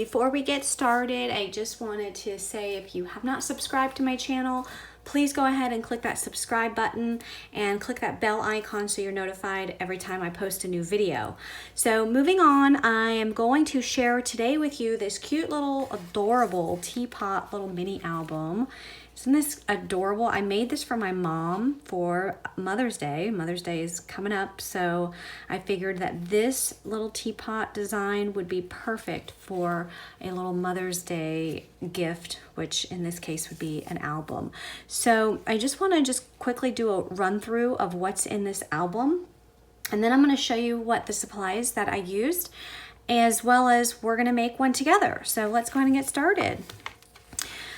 before we get started, I just wanted to say if you have not subscribed to my channel, please go ahead and click that subscribe button and click that bell icon so you're notified every time I post a new video. So moving on, I am going to share today with you this cute little adorable Teapot little mini album. Isn't this adorable? I made this for my mom for Mother's Day. Mother's Day is coming up, so I figured that this little teapot design would be perfect for a little Mother's Day gift, which in this case would be an album. So I just want to quickly do a run through of what's in this album, and then I'm going to show you what the supplies that I used, as well as we're going to make one together. So let's go ahead and get started.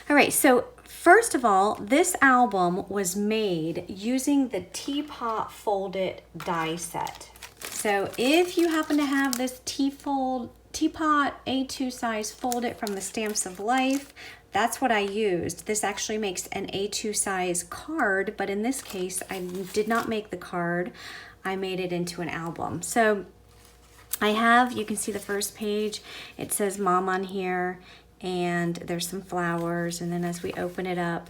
All right, so first of all, this album was made using the Teapot folded die set. So if you happen to have this Teapot A2 size folded from the Stamps of Life, that's what I used. This actually makes an A2 size card, but in this case, I did not make the card. I made it into an album. So I have, you can see the first page, it says Mom on here, and there's some flowers, and then as we open it up,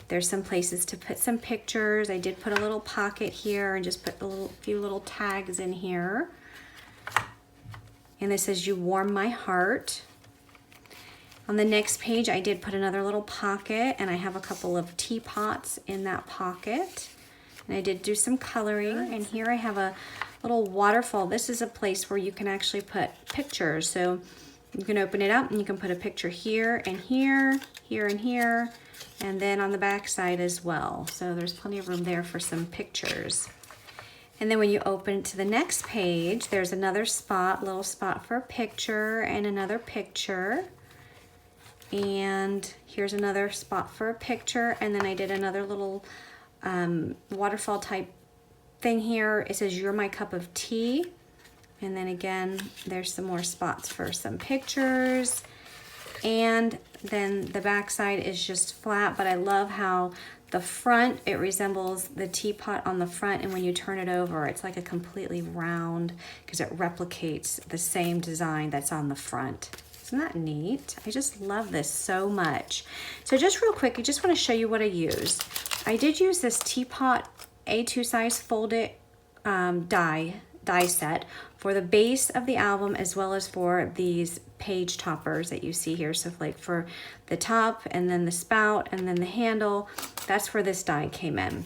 there's some places to put some pictures. I did put a little pocket here and just put a few little tags in here. And this says, "You warm my heart." On the next page, I did put another little pocket, and I have a couple of teapots in that pocket. And I did do some coloring, and here I have a little waterfall. This is a place where you can actually put pictures. So you can open it up and you can put a picture here and here, here and here, and then on the back side as well. So there's plenty of room there for some pictures. And then when you open it to the next page, there's another spot, little spot for a picture and another picture. And here's another spot for a picture. And then I did another little waterfall type thing here. It says, "You're my cup of tea." And then again, there's some more spots for some pictures. And then the back side is just flat, but I love how the front, it resembles the teapot on the front, and when you turn it over, it's like a completely round, because it replicates the same design that's on the front. Isn't that neat? I just love this so much. So just real quick, I just want to show you what I used. I did use this Teapot A2 size folded die set for the base of the album, as well as for these page toppers that you see here. So like for the top and then the spout and then the handle, that's where this die came in.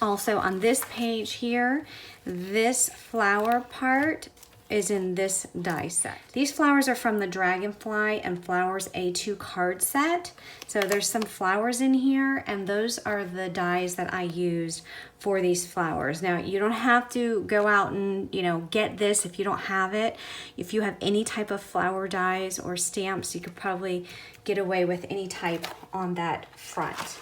Also on this page here, this flower part is in this die set. These flowers are from the Dragonfly and Flowers A2 card set. So there's some flowers in here, and those are the dies that I used for these flowers. Now, you don't have to go out and, get this if you don't have it. If you have any type of flower dies or stamps, you could probably get away with any type on that front.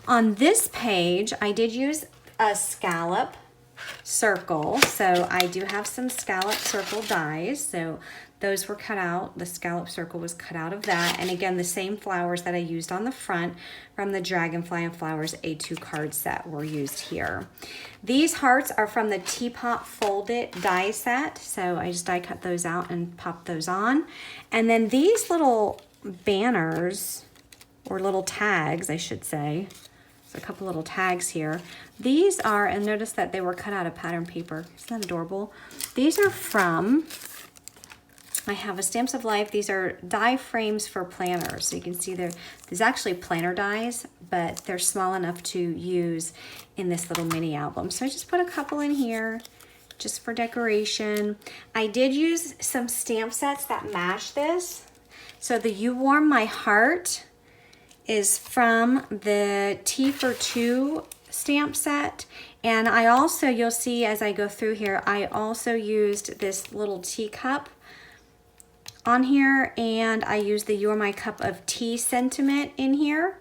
On this page, I did use a scallop circle. So I do have some scallop circle dies. So those were cut out. The scallop circle was cut out of that. And again, the same flowers that I used on the front from the Dragonfly and Flowers A2 card set were used here. These hearts are from the Teapot folded die set. So I just die cut those out and pop those on. And then these little banners, or little tags, I should say, a couple little tags here. These are, and notice that they were cut out of pattern paper. Isn't that adorable? These are from, I have a Stamps of Life. These are die frames for planners. So you can see there's actually planner dies, but they're small enough to use in this little mini album. So I just put a couple in here just for decoration. I did use some stamp sets that match this. So the You Warm My Heart is from the Tea for Two stamp set. And I also, you'll see as I go through here, I also used this little teacup on here, and I used the You're My Cup of Tea sentiment in here.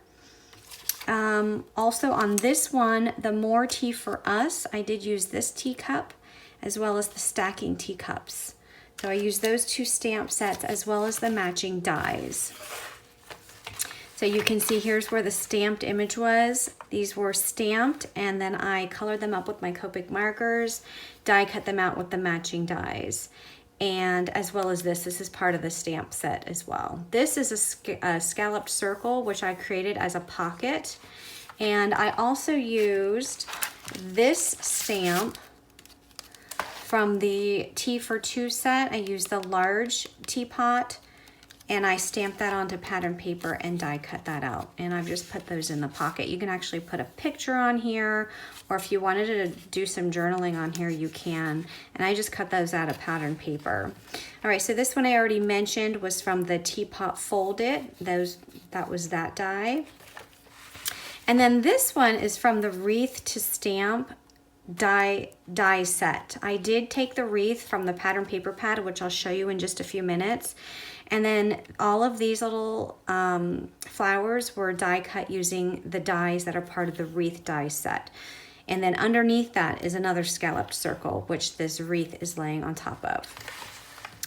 Also on this one, the More Tea for Us, I did use this teacup as well as the stacking teacups. So I used those two stamp sets as well as the matching dies. So you can see here's where the stamped image was. These were stamped, and then I colored them up with my Copic markers, die cut them out with the matching dies. and as well as this is part of the stamp set as well. This is a scalloped circle, which I created as a pocket. And I also used this stamp from the Tea for Two set. I used the large Teapot, and I stamped that onto pattern paper and die cut that out. And I've just put those in the pocket. You can actually put a picture on here, or if you wanted to do some journaling on here, you can. And I just cut those out of pattern paper. All right, so this one I already mentioned was from the Teapot Fold It. That was that die. And then this one is from the Wreath to Stamp die set. I did take the wreath from the pattern paper pad, which I'll show you in just a few minutes. And then all of these little flowers were die cut using the dies that are part of the wreath die set. And then underneath that is another scalloped circle, which this wreath is laying on top of.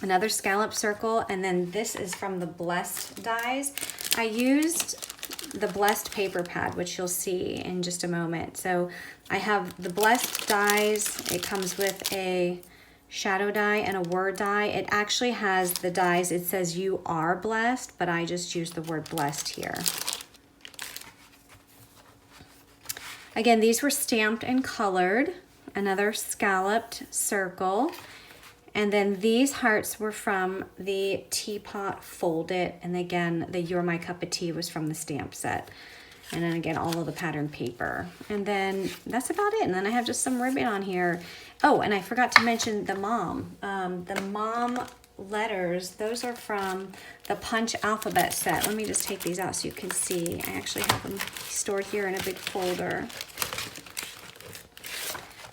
Another scalloped circle, and then this is from the Blessed dies. I used the Blessed paper pad, which you'll see in just a moment. So I have the Blessed dies. It comes with a shadow die and a word die. It actually has the dies, it says you are blessed, but I just used the word blessed here. Again, these were stamped and colored. Another scalloped circle. And then these hearts were from the Teapot Fold It. And again, the You're My Cup of Tea was from the stamp set. And then again, all of the pattern paper. And then that's about it. And then I have just some ribbon on here. Oh, and I forgot to mention the mom. The mom letters, those are from the Punch Alphabet set. Let me just take these out so you can see. I actually have them stored here in a big folder.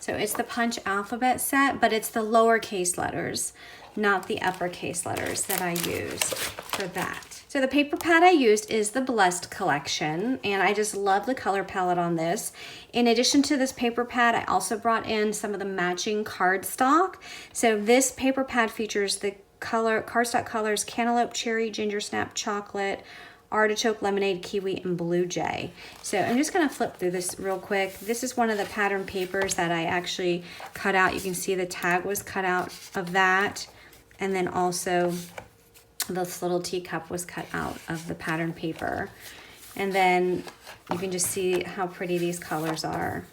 So it's the Punch Alphabet set, but it's the lowercase letters, not the uppercase letters that I use for that. So the paper pad I used is the Blessed collection, and I just love the color palette on this. In addition to this paper pad, I also brought in some of the matching cardstock. So this paper pad features the cardstock colors Cantaloupe, Cherry, Ginger Snap, Chocolate, Artichoke, Lemonade, Kiwi, and Blue Jay. So I'm just gonna flip through this real quick. This is one of the pattern papers that I actually cut out. You can see the tag was cut out of that. And then also this little teacup was cut out of the pattern paper. And then you can just see how pretty these colors are.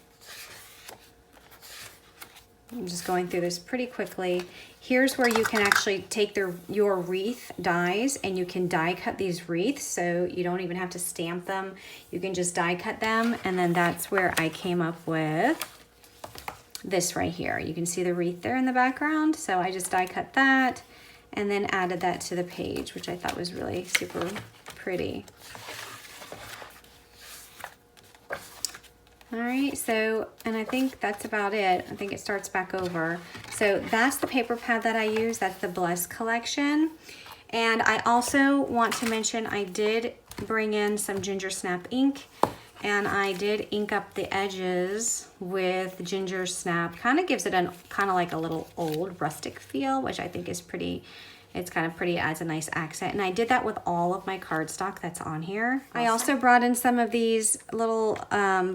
I'm just going through this pretty quickly. Here's where you can actually take your wreath dies, and you can die cut these wreaths, so you don't even have to stamp them. You can just die cut them, and then that's where I came up with this right here. You can see the wreath there in the background, so I just die cut that and then added that to the page, which I thought was really super pretty. All right, so, and I think that's about it. I think it starts back over. So that's the paper pad that I use. That's the Blessed collection. And I also want to mention I did bring in some Ginger Snap ink, and I did ink up the edges with Ginger Snap. Kind of gives it a kind of like a little old rustic feel, which I think is pretty. It's kind of pretty, adds a nice accent. And I did that with all of my cardstock that's on here. I also brought in some of these little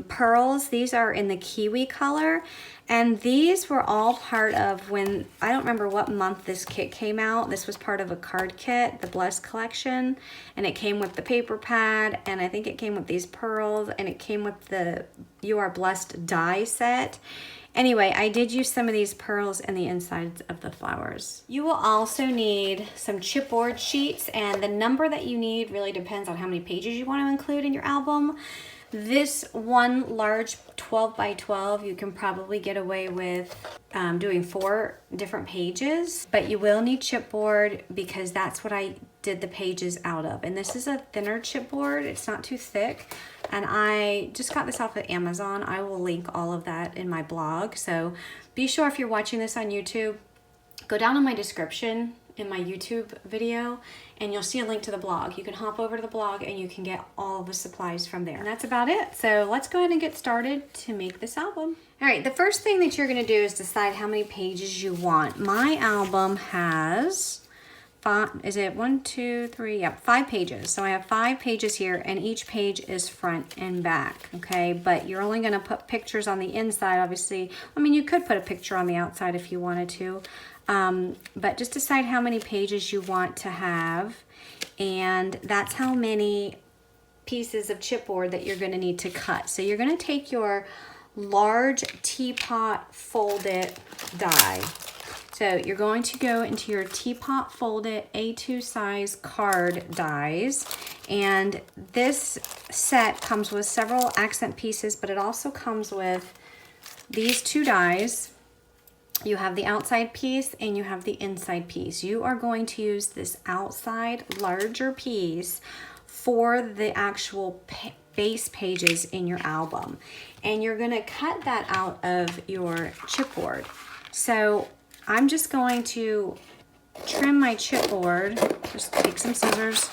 pearls. These are in the kiwi color. And these were all part of when, I don't remember what month this kit came out. This was part of a card kit, the Blessed collection. And it came with the paper pad, and I think it came with these pearls, and it came with the You Are Blessed die set. Anyway, I did use some of these pearls in the insides of the flowers. You will also need some chipboard sheets, and the number that you need really depends on how many pages you want to include in your album. This one large 12 by 12, you can probably get away with doing 4 different pages, but you will need chipboard because that's what I did the pages out of. And this is a thinner chipboard, it's not too thick. And I just got this off of Amazon. I will link all of that in my blog. So be sure, if you're watching this on YouTube, go down in my description in my YouTube video and you'll see a link to the blog. You can hop over to the blog and you can get all of the supplies from there. And that's about it. So let's go ahead and get started to make this album. All right, the first thing that you're gonna do is decide how many pages you want. My album has 5, is it 1, 2, 3? Yep, 5 pages. So I have 5 pages here, and each page is front and back, okay? But you're only gonna put pictures on the inside, obviously. I mean, you could put a picture on the outside if you wanted to. But just decide how many pages you want to have, and that's how many pieces of chipboard that you're going to need to cut. So you're going to take your large Teapot folded die. So you're going to go into your Teapot folded A2 size card dies, and this set comes with several accent pieces, but it also comes with these two dies. You have the outside piece and you have the inside piece. You are going to use this outside larger piece for the actual base pages in your album, and you're going to cut that out of your chipboard. So I'm just going to trim my chipboard. Just take some scissors,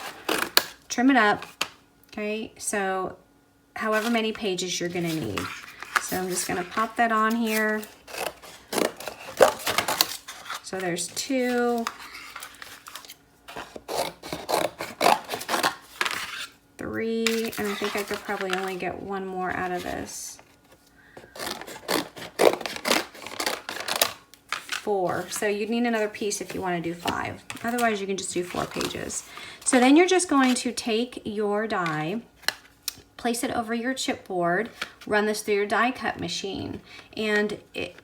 trim it up. Okay, so however many pages you're going to need. So I'm just going to pop that on here. So there's 2, 3, and I think I could probably only get 1 more out of this. 4. So you'd need another piece if you want to do 5. Otherwise, you can just do 4 pages. So then you're just going to take your die, place it over your chipboard, run this through your die cut machine. And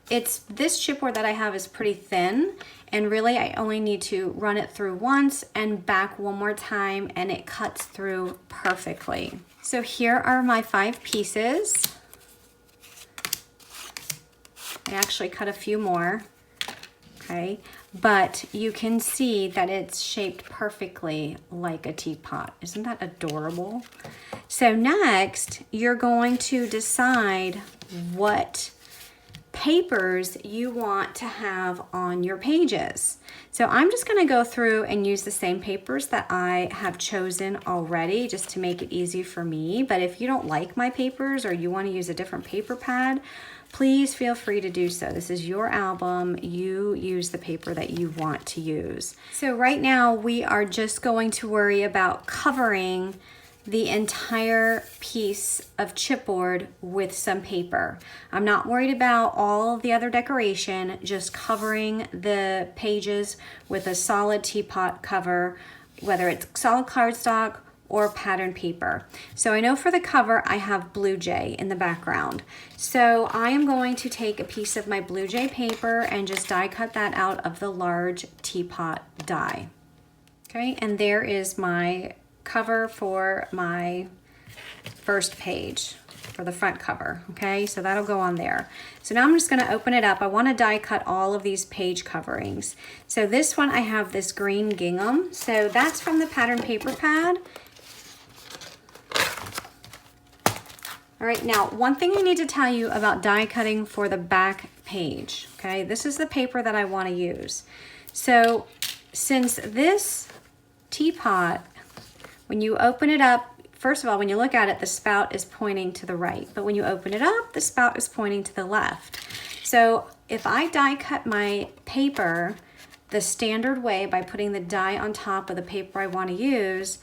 it's this chipboard that I have is pretty thin, and really I only need to run it through once and back one more time, and it cuts through perfectly. So here are my 5 pieces. I actually cut a few more, okay? But you can see that it's shaped perfectly like a teapot. Isn't that adorable? So next, you're going to decide what papers you want to have on your pages. So I'm just going to go through and use the same papers that I have chosen already, just to make it easy for me. But if you don't like my papers, or you want to use a different paper pad, please feel free to do so. This is your album. You use the paper that you want to use. So right now we are just going to worry about covering the entire piece of chipboard with some paper. I'm not worried about all of the other decoration, just covering the pages with a solid teapot cover, whether it's solid cardstock or pattern paper. So I know for the cover I have Blue Jay in the background. So I am going to take a piece of my Blue Jay paper and just die cut that out of the large teapot die. Okay, and there is my cover for my first page, for the front cover. Okay, so that'll go on there. So now I'm just going to open it up. I want to die cut all of these page coverings. So this one I have this green gingham. So that's from the pattern paper pad. All right, now one thing I need to tell you about die cutting for the back page. Okay, this is the paper that I want to use. So since this teapot, when you open it up, first of all, when you look at it, the spout is pointing to the right. But when you open it up, the spout is pointing to the left. So if I die cut my paper the standard way by putting the die on top of the paper I want to use,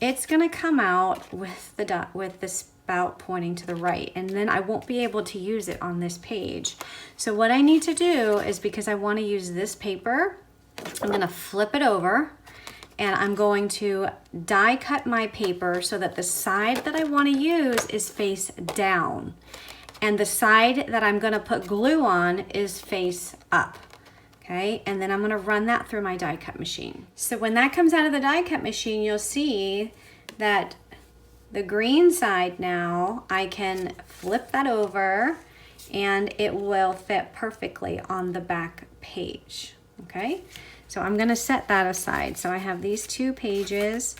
it's going to come out with the spout pointing to the right. And then I won't be able to use it on this page. So what I need to do is, because I want to use this paper, I'm going to flip it over. And I'm going to die cut my paper so that the side that I want to use is face down. And the side that I'm going to put glue on is face up. Okay, and then I'm going to run that through my die cut machine. So when that comes out of the die cut machine, you'll see that the green side now, I can flip that over and it will fit perfectly on the back page. Okay. So I'm going to set that aside. So I have these 2 pages,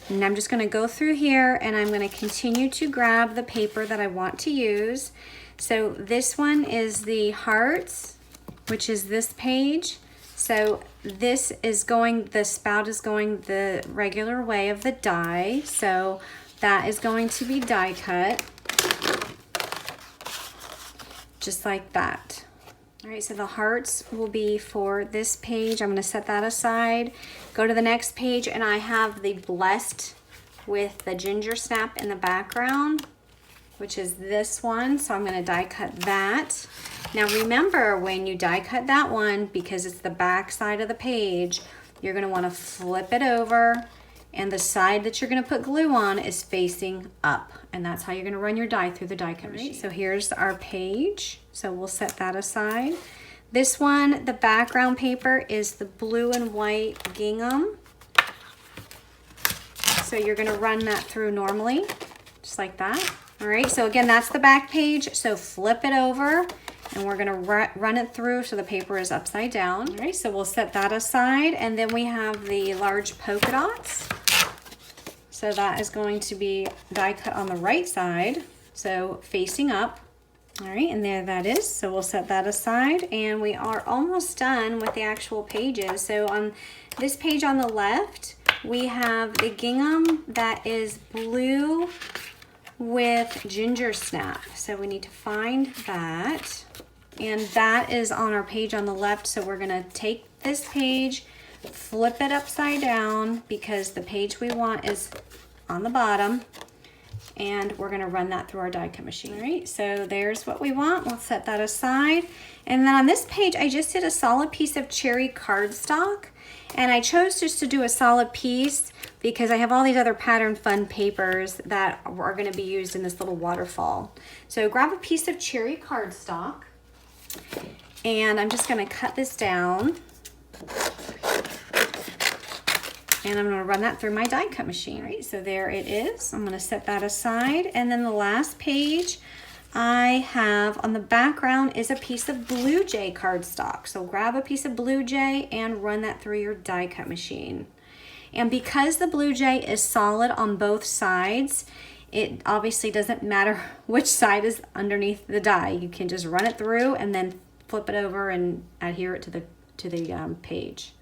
and I'm just going to go through here and I'm going to continue to grab the paper that I want to use. So this one is the hearts, which is this page. So this is going, the spout is going the regular way of the die. So that is going to be die cut just like that. All right, so the hearts will be for this page. I'm going to set that aside. Go to the next page, and I have the blessed with the ginger snap in the background, which is this one. So I'm gonna die cut that. Now remember, when you die cut that one, because it's the back side of the page, you're gonna wanna flip it over, and the side that you're gonna put glue on is facing up. And that's how you're gonna run your die through the die cut machine. So here's our page. So we'll set that aside. This one, the background paper is the blue and white gingham. So you're gonna run that through normally, just like that. All right, so again, that's the back page. So flip it over, and we're gonna run it through so the paper is upside down. All right, so we'll set that aside, and then we have the large polka dots. So that is going to be die cut on the right side, so facing up. All right, and there that is. So we'll set that aside, and we are almost done with the actual pages. So on this page on the left, we have the gingham that is blue with ginger snap. So we need to find that. And that is on our page on the left. So we're gonna take this page, flip it upside down, because the page we want is on the bottom. And we're gonna run that through our die cut machine. All right, so there's what we want. We'll set that aside. And then on this page, I just did a solid piece of cherry cardstock. And I chose just to do a solid piece because I have all these other pattern fun papers that are gonna be used in this little waterfall. So grab a piece of cherry cardstock, and I'm just gonna cut this down. And I'm gonna run that through my die cut machine. All right, so there it is. I'm gonna set that aside. And then the last page I have on the background is a piece of Blue Jay cardstock. So grab a piece of Blue Jay and run that through your die cut machine. And because the Blue Jay is solid on both sides, it obviously doesn't matter which side is underneath the die. You can just run it through and then flip it over and adhere it to the page.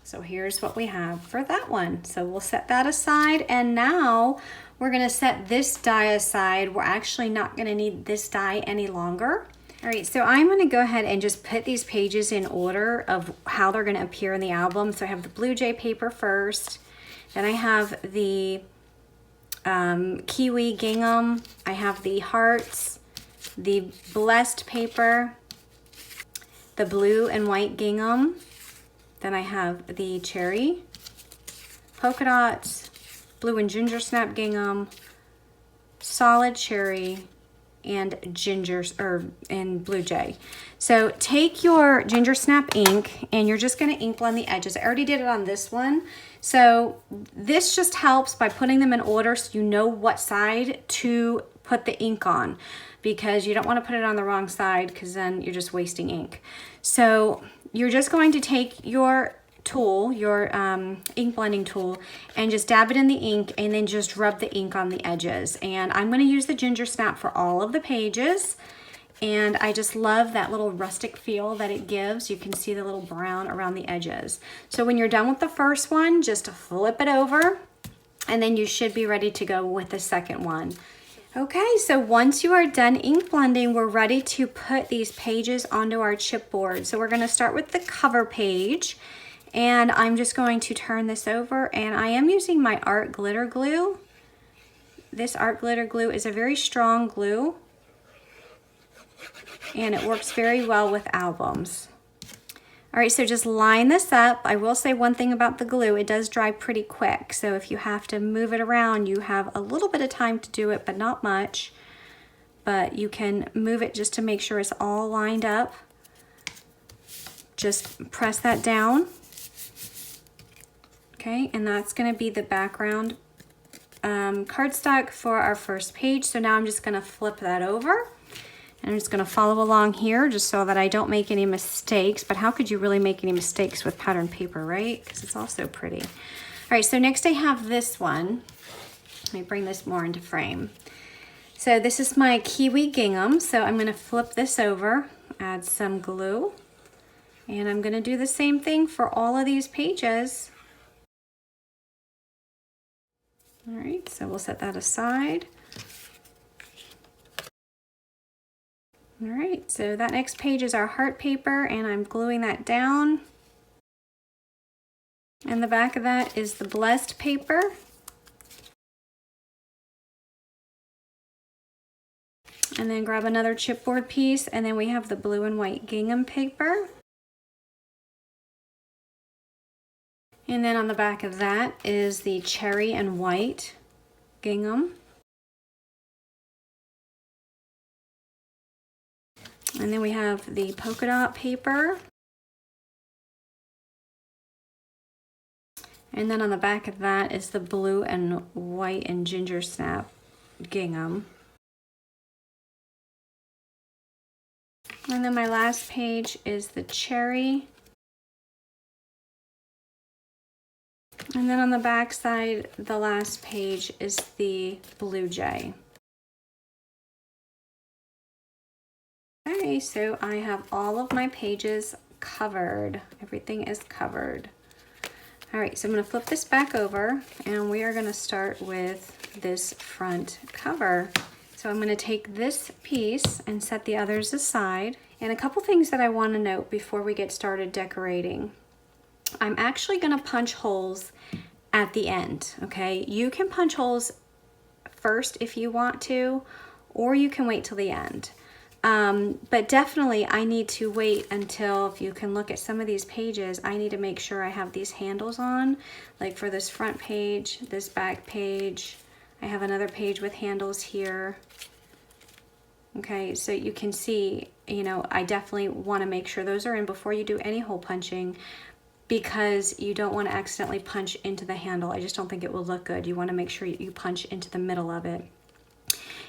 So here's what we have for that one. So we'll set that aside, and now we're gonna set this die aside. We're actually not gonna need this die any longer. All right, so I'm gonna go ahead and just put these pages in order of how they're gonna appear in the album. So I have the Blue Jay paper first, then I have the kiwi gingham, I have the hearts, the blessed paper, the blue and white gingham, then I have the cherry, polka dots, blue and ginger snap gingham, solid cherry, and and Blue Jay. So take your ginger snap ink, and you're just gonna ink blend the edges. I already did it on this one. So this just helps by putting them in order so you know what side to put the ink on, because you don't wanna put it on the wrong side because then you're just wasting ink. So you're just going to take your tool, your ink blending tool, and just dab it in the ink, and then just rub the ink on the edges. And I'm going to use the ginger snap for all of the pages, and I just love that little rustic feel that it gives. You can see the little brown around the edges. So when you're done with the first one, just flip it over, and then you should be ready to go with the second one. Okay, so once you are done ink blending, we're ready to put these pages onto our chipboard. So we're gonna start with the cover page, and I'm just going to turn this over, and I am using my art glitter glue. This art glitter glue is a very strong glue, and it works very well with albums. All right, so just line this up. I will say one thing about the glue, it does dry pretty quick. So if you have to move it around, you have a little bit of time to do it, but not much. But you can move it just to make sure it's all lined up. Just press that down. Okay, and that's gonna be the background cardstock for our first page. So now I'm just gonna flip that over. And I'm just gonna follow along here just so that I don't make any mistakes. But how could you really make any mistakes with pattern paper, right? Because it's all so pretty. All right, so next I have this one. Let me bring this more into frame. So this is my kiwi gingham. So I'm gonna flip this over, add some glue, and I'm gonna do the same thing for all of these pages. All right, so we'll set that aside. All right, so that next page is our heart paper, and I'm gluing that down. And the back of that is the blessed paper. And then grab another chipboard piece, and then we have the blue and white gingham paper. And then on the back of that is the cherry and white gingham. And then we have the polka dot paper. And then on the back of that is the blue and white and ginger snap gingham. And then my last page is the cherry. And then on the back side, the last page is the blue jay. Okay, so I have all of my pages covered. Everything is covered. All right, so I'm gonna flip this back over and we are gonna start with this front cover. So I'm gonna take this piece and set the others aside. And a couple things that I wanna note before we get started decorating. I'm actually gonna punch holes at the end, okay? You can punch holes first if you want to, or you can wait till the end. But definitely I need to wait until, if you can look at some of these pages, I need to make sure I have these handles on, like for this front page, this back page. I have another page with handles here. Okay, so you can see, you know, I definitely want to make sure those are in before you do any hole punching, because you don't want to accidentally punch into the handle. I just don't think it will look good. You want to make sure you punch into the middle of it.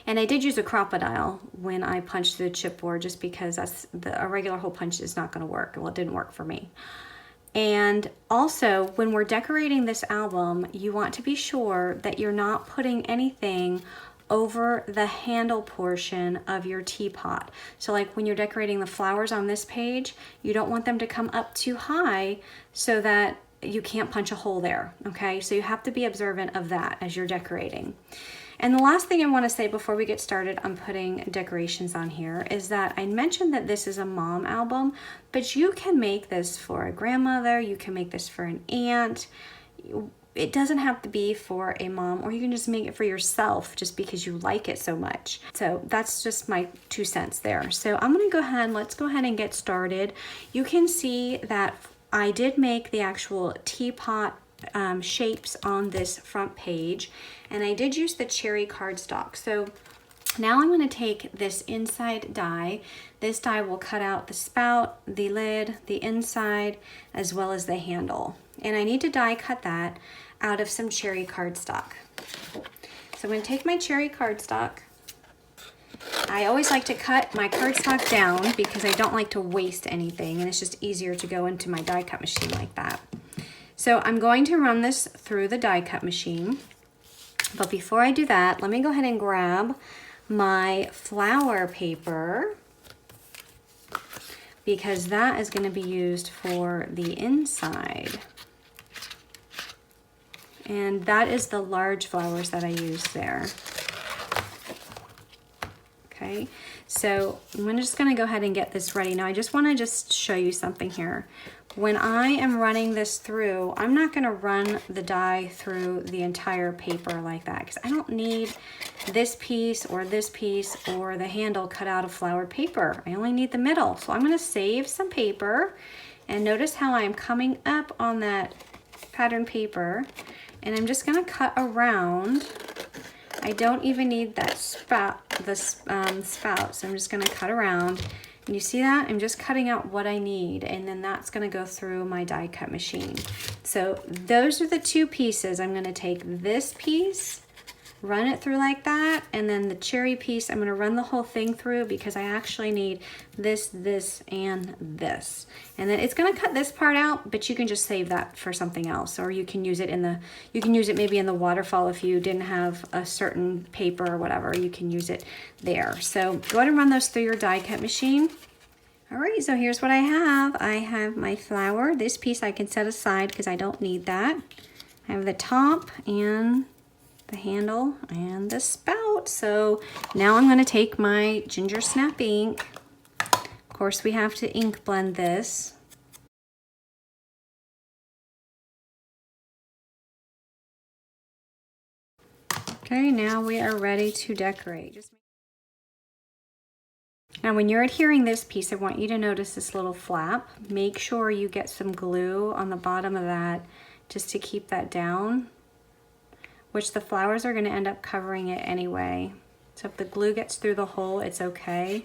And I did use a crocodile when I punched the chipboard, just because a regular hole punch is not going to work. Well, it didn't work for me. And also, when we're decorating this album, you want to be sure that you're not putting anything over the handle portion of your teapot. So like when you're decorating the flowers on this page, you don't want them to come up too high so that you can't punch a hole there, okay? So you have to be observant of that as you're decorating. And the last thing I want to say before we get started on putting decorations on here is that I mentioned that this is a mom album, but you can make this for a grandmother, you can make this for an aunt. It doesn't have to be for a mom, or you can just make it for yourself just because you like it so much. So that's just my 2 cents there. So I'm gonna go ahead, let's go ahead and get started. You can see that I did make the actual teapot shapes on this front page, and I did use the cherry cardstock. So now I'm going to take this inside die. This die will cut out the spout, the lid, the inside, as well as the handle. And I need to die cut that out of some cherry cardstock. So I'm going to take my cherry cardstock. I always like to cut my cardstock down because I don't like to waste anything, and it's just easier to go into my die cut machine like that. So I'm going to run this through the die cut machine. But before I do that, let me go ahead and grab my flower paper, because that is going to be used for the inside. And that is the large flowers that I used there. Okay, so I'm just going to go ahead and get this ready. Now I just want to show you something here. When I am running this through, I'm not going to run the die through the entire paper like that, because I don't need this piece or the handle cut out of flowered paper. I only need the middle. So I'm going to save some paper, and notice how I'm coming up on that pattern paper, and I'm just going to cut around. I don't even need that spout, spout, so I'm just going to cut around. And you see that? I'm just cutting out what I need, and then that's going to go through my die cut machine. So those are the 2 pieces. I'm going to take this piece, run it through like that, and then the cherry piece, I'm going to run the whole thing through because I actually need this, and this. And then it's going to cut this part out, but you can just save that for something else, or you can use it maybe in the waterfall if you didn't have a certain paper or whatever. You can use it there. So go ahead and run those through your die cut machine. All right, so here's what I have. I have my flower. This piece I can set aside because I don't need that. I have the top and the handle and the spout. So now I'm going to take my ginger snap ink. Of course, we have to ink blend this. Okay, now we are ready to decorate. Now when you're adhering this piece, I want you to notice this little flap. Make sure you get some glue on the bottom of that just to keep that down, which the flowers are gonna end up covering it anyway. So if the glue gets through the hole, it's okay.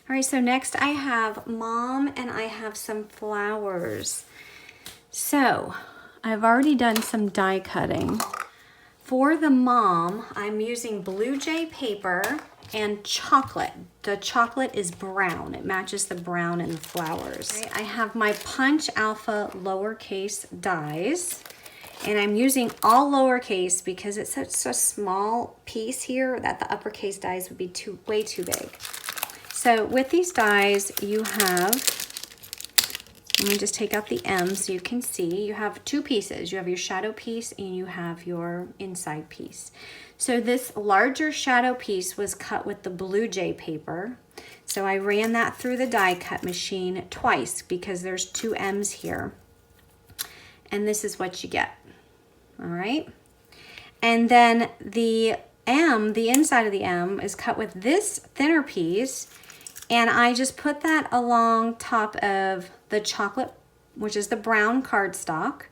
All right, so next I have Mom and I have some flowers. So I've already done some die cutting. For the Mom, I'm using Blue Jay paper and chocolate. The chocolate is brown. It matches the brown in the flowers. Okay, I have my Punch Alpha lowercase dies, and I'm using all lowercase because it's such a small piece here that the uppercase dies would be way too big. So with these dies, you have, let me just take out the M so you can see, you have two pieces. You have your shadow piece and you have your inside piece. So this larger shadow piece was cut with the Blue Jay paper. So I ran that through the die cut machine twice because there's two M's here. And this is what you get, all right? And then the M, the inside of the M, is cut with this thinner piece, and I just put that along top of the chocolate, which is the brown cardstock.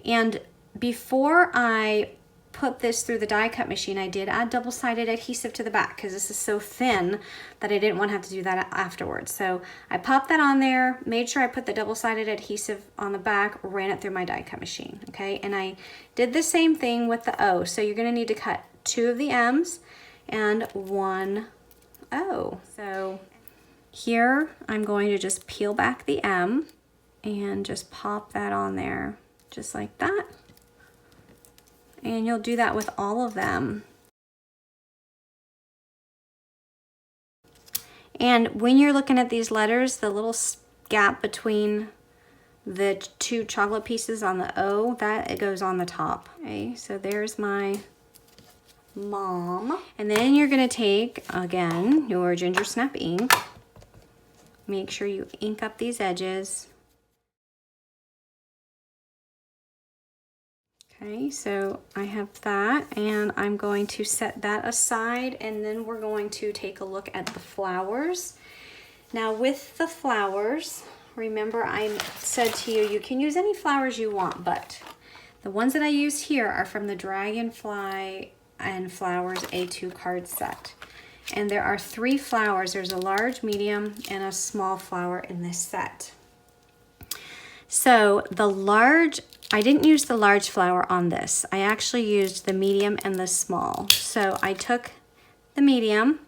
And before I put this through the die cut machine, I did add double-sided adhesive to the back because this is so thin that I didn't want to have to do that afterwards. So I popped that on there, made sure I put the double-sided adhesive on the back, ran it through my die cut machine, okay? And I did the same thing with the O. So you're gonna need to cut 2 of the M's and 1 O. So here, I'm going to just peel back the M and just pop that on there, just like that. And you'll do that with all of them. And when you're looking at these letters, the little gap between the two chocolate pieces on the O, that it goes on the top. Okay, so there's my Mom. And then you're gonna take, again, your ginger snap ink. Make sure you ink up these edges. Okay, so I have that, and I'm going to set that aside, and then we're going to take a look at the flowers. Now with the flowers, remember I said to you, you can use any flowers you want, but the ones that I used here are from the Dragonfly and Flowers A2 card set. And there are 3 flowers. There's a large, medium, and a small flower in this set. So the large, I didn't use the large flower on this. I actually used the medium and the small. So I took the medium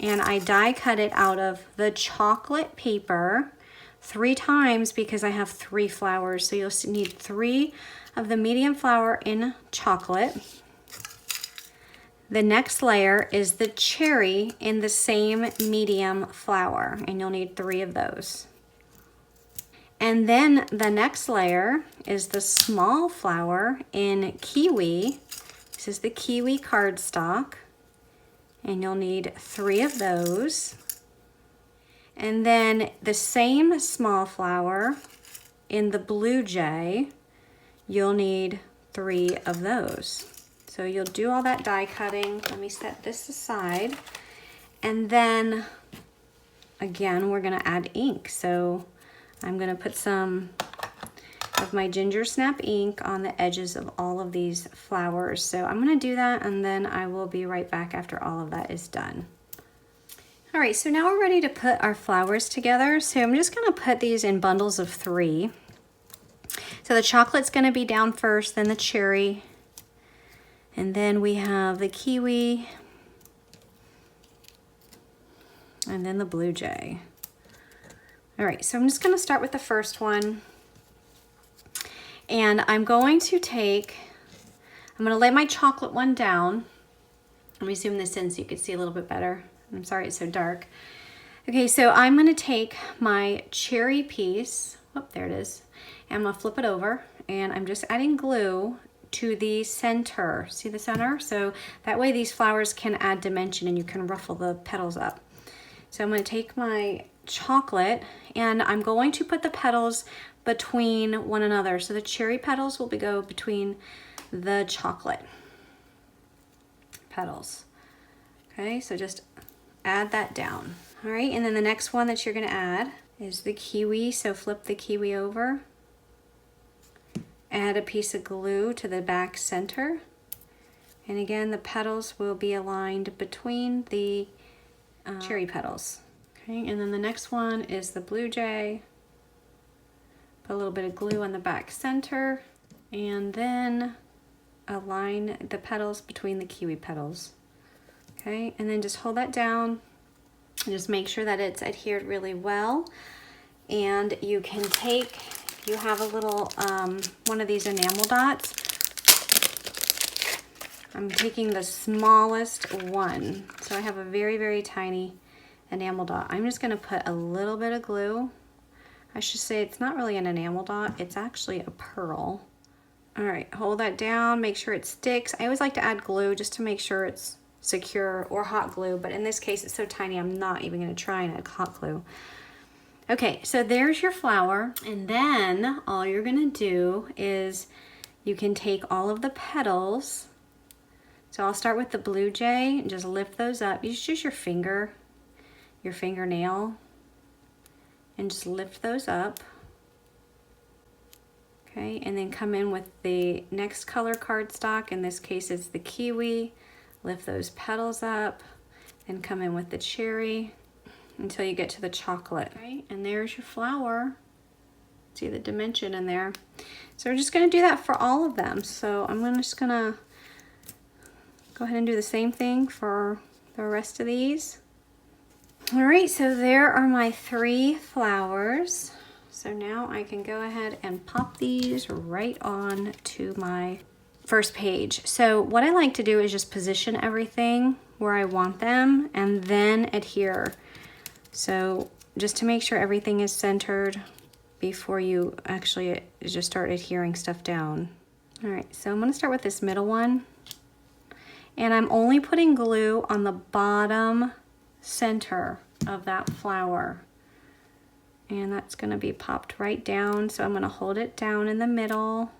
and I die cut it out of the chocolate paper 3 times because I have 3 flowers. So you'll need 3 of the medium flower in chocolate. The next layer is the cherry in the same medium flower, and you'll need 3 of those. And then the next layer is the small flower in kiwi. This is the kiwi cardstock, and you'll need 3 of those. And then the same small flower in the Blue Jay, you'll need 3 of those. So you'll do all that die cutting. Let me set this aside. And then again, we're gonna add ink. So I'm gonna put some of my ginger snap ink on the edges of all of these flowers. So I'm gonna do that, and then I will be right back after all of that is done. All right, so now we're ready to put our flowers together. So I'm just gonna put these in bundles of 3. So the chocolate's gonna be down first, then the cherry, and then we have the kiwi, and then the Blue Jay. All right, so I'm just gonna start with the first one. And I'm going to I'm gonna lay my chocolate one down. Let me zoom this in so you can see a little bit better. I'm sorry it's so dark. Okay, so I'm gonna take my cherry piece, oh, there it is, and I'm gonna flip it over, and I'm just adding glue to the center. See the center? So that way these flowers can add dimension and you can ruffle the petals up. So I'm gonna take my chocolate and I'm going to put the petals between one another. So the cherry petals will go between the chocolate. petals. Okay, so just add that down. All right, and then the next one that you're gonna add is the kiwi. So flip the kiwi over. Add a piece of glue to the back center. And again, the petals will be aligned between the cherry petals. Okay, and then the next one is the blue jay. Put a little bit of glue on the back center, and then align the petals between the kiwi petals. Okay, and then just hold that down and just make sure that it's adhered really well. And you can take, you have a little one of these enamel dots. I'm taking the smallest one. So I have a very, very tiny enamel dot. I'm just gonna put a little bit of glue. I should say it's not really an enamel dot, it's actually a pearl. All right, hold that down, make sure it sticks. I always like to add glue just to make sure it's secure, or hot glue, but in this case it's so tiny I'm not even gonna try and add hot glue. Okay, so there's your flower, and then all you're gonna do is you can take all of the petals. So I'll start with the blue jay and just lift those up. You just use your finger, your fingernail, and just lift those up. Okay, and then come in with the next color cardstock. In this case it's the kiwi. Lift those petals up and come in with the cherry until you get to the chocolate. Okay, and there's your flower. See the dimension in there. So we're just gonna do that for all of them. So I'm just gonna go ahead and do the same thing for the rest of these. All right, so there are my 3 flowers. So now I can go ahead and pop these right on to my first page. So what I like to do is just position everything where I want them and then adhere. So just to make sure everything is centered before you actually just start adhering stuff down. All right, so I'm gonna start with this middle one. And I'm only putting glue on the bottom center of that flower. And that's gonna be popped right down. So I'm gonna hold it down in the middle.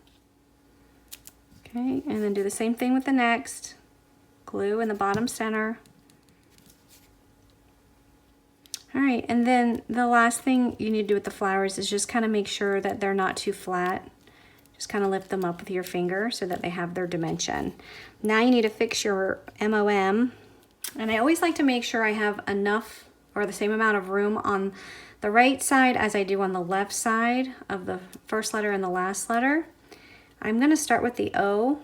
Okay, and then do the same thing with the next. Glue in the bottom center. All right, and then the last thing you need to do with the flowers is just kind of make sure that they're not too flat. Just kind of lift them up with your finger so that they have their dimension. Now you need to fix your MOM. And I always like to make sure I have enough or the same amount of room on the right side as I do on the left side of the first letter and the last letter. I'm gonna start with the O.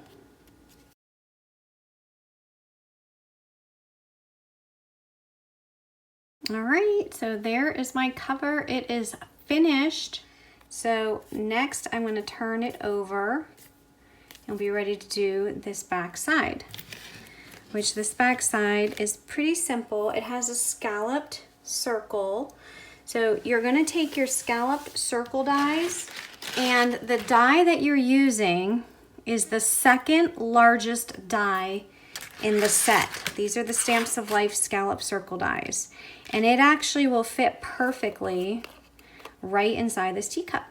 All right, so there is my cover. It is finished. So next I'm gonna turn it over and be ready to do this back side, which this back side is pretty simple. It has a scalloped circle. So you're gonna take your scalloped circle dies, and the die that you're using is the second largest die in the set. These are the Stamps of Life scallop circle dies, and it actually will fit perfectly right inside this teacup.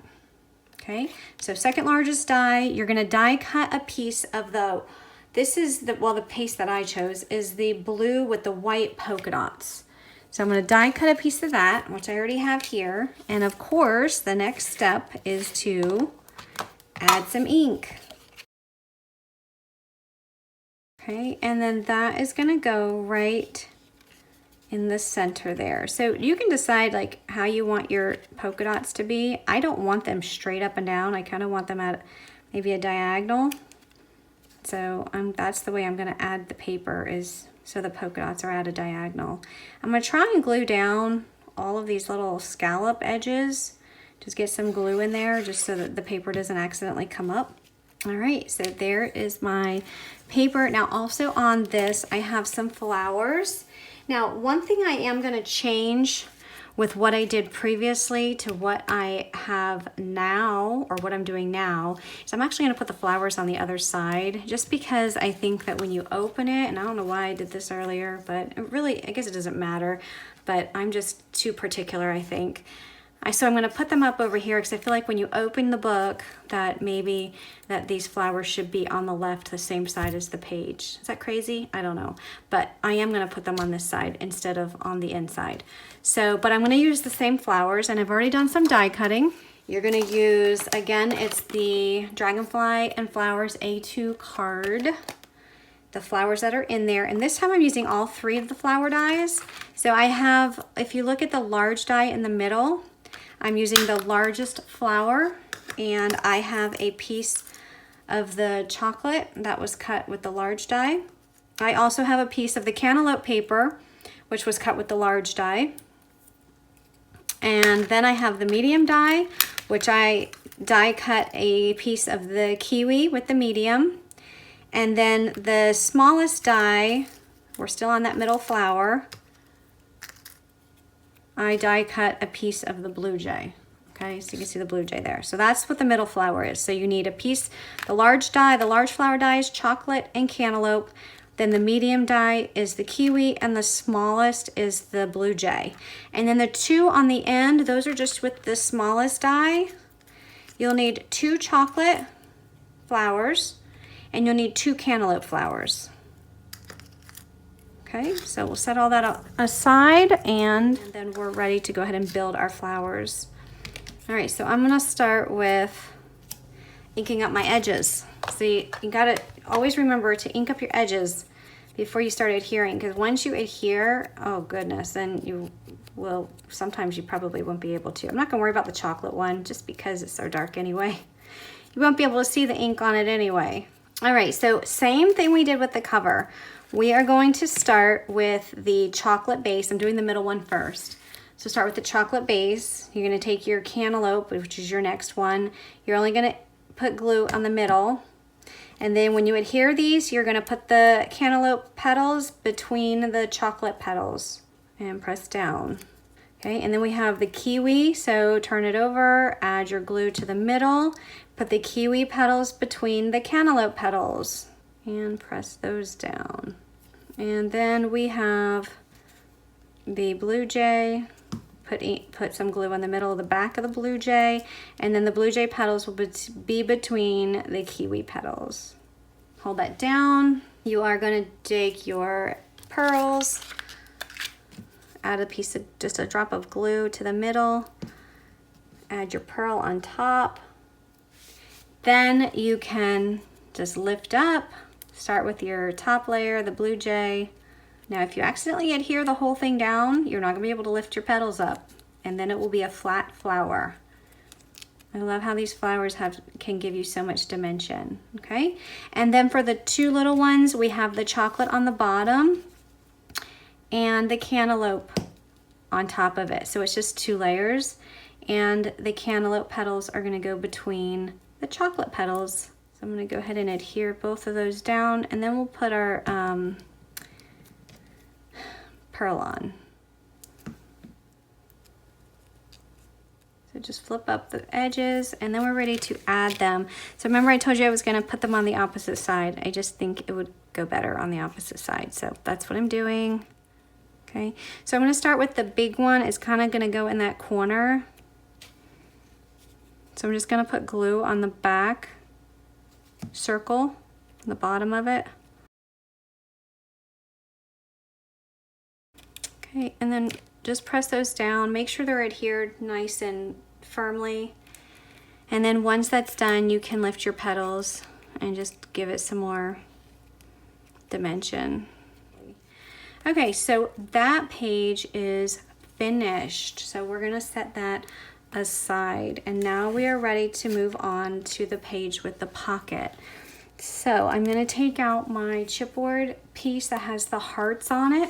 Okay, so second largest die, you're gonna die cut a piece of this is the paste that I chose is the blue with the white polka dots. So I'm gonna die cut a piece of that, which I already have here. And of course, the next step is to add some ink. Okay, and then that is gonna go right in the center there. So you can decide like how you want your polka dots to be. I don't want them straight up and down. I kind of want them at maybe a diagonal. So that's the way I'm gonna add the paper, is so the polka dots are at a diagonal. I'm gonna try and glue down all of these little scallop edges. Just get some glue in there just so that the paper doesn't accidentally come up. All right, so there is my paper. Now also on this, I have some flowers. Now, one thing I am gonna change with what I did previously to what I have now, or what I'm doing now, is I'm actually gonna put the flowers on the other side, just because I think that when you open it, and I don't know why I did this earlier, but it really, I guess it doesn't matter, but I'm just too particular, I think. So I'm going to put them up over here because I feel like when you open the book that maybe that these flowers should be on the left, the same side as the page. Is that crazy? I don't know. But I am going to put them on this side instead of on the inside. So, but I'm going to use the same flowers, and I've already done some die cutting. You're going to use, again, it's the Dragonfly and Flowers A2 card. The flowers that are in there, and this time I'm using all 3 of the flower dies. So I have, if you look at the large die in the middle, I'm using the largest flower, and I have a piece of the chocolate that was cut with the large die. I also have a piece of the cantaloupe paper, which was cut with the large die. And then I have the medium die, which I die cut a piece of the kiwi with the medium. And then the smallest die, we're still on that middle flower, I die cut a piece of the blue jay. Okay, so you can see the blue jay there. So that's what the middle flower is. So you need a piece, the large die, the large flower die is chocolate and cantaloupe. Then the medium die is the kiwi, and the smallest is the blue jay. And then the 2 on the end, those are just with the smallest die. You'll need 2 chocolate flowers, and you'll need 2 cantaloupe flowers. Okay, so we'll set all that aside, and then we're ready to go ahead and build our flowers. All right, so I'm gonna start with inking up my edges. See, you gotta always remember to ink up your edges before you start adhering, because once you adhere, oh goodness, then you will, sometimes you probably won't be able to. I'm not gonna worry about the chocolate one just because it's so dark anyway. You won't be able to see the ink on it anyway. All right, so same thing we did with the cover. We are going to start with the chocolate base. I'm doing the middle one first. So start with the chocolate base. You're gonna take your cantaloupe, which is your next one. You're only gonna put glue on the middle. And then when you adhere these, you're gonna put the cantaloupe petals between the chocolate petals and press down. Okay, and then we have the kiwi, so turn it over, add your glue to the middle, put the kiwi petals between the cantaloupe petals and press those down. And then we have the blue jay, put some glue in the middle of the back of the blue jay, and then the blue jay petals will be between the kiwi petals. Hold that down. You are going to take your pearls, add a piece of, just a drop of glue to the middle, add your pearl on top. Then you can just lift up, start with your top layer, the blue jay. Now, if you accidentally adhere the whole thing down, you're not gonna be able to lift your petals up, and then it will be a flat flower. I love how these flowers can give you so much dimension, okay? And then for the 2 little ones, we have the chocolate on the bottom and the cantaloupe on top of it. So it's just 2 layers, and the cantaloupe petals are gonna go between the chocolate petals. So I'm gonna go ahead and adhere both of those down, and then we'll put our pearl on. So just flip up the edges, and then we're ready to add them. So remember I told you I was gonna put them on the opposite side. I just think it would go better on the opposite side. So that's what I'm doing. Okay, so I'm gonna start with the big one. It's kind of gonna go in that corner. So I'm just gonna put glue on the back circle, the bottom of it. Okay, and then just press those down. Make sure they're adhered nice and firmly. And then once that's done, you can lift your petals and just give it some more dimension. Okay, so that page is finished. So we're gonna set that aside. And now we are ready to move on to the page with the pocket. So I'm gonna take out my chipboard piece that has the hearts on it.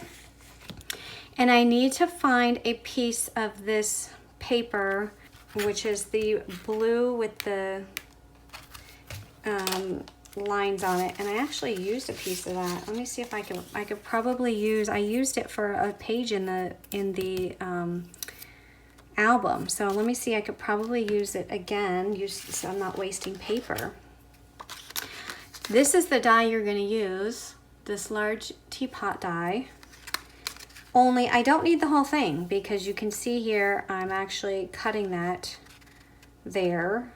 And I need to find a piece of this paper, which is the blue with the lines on it. And I actually used a piece of that. Let me see if I could probably use, I used it for a page in the album. So let me see, I could probably use it again, so I'm not wasting paper. This is the die you're gonna use, this large teapot die. Only I don't need the whole thing because you can see here I'm actually cutting that there.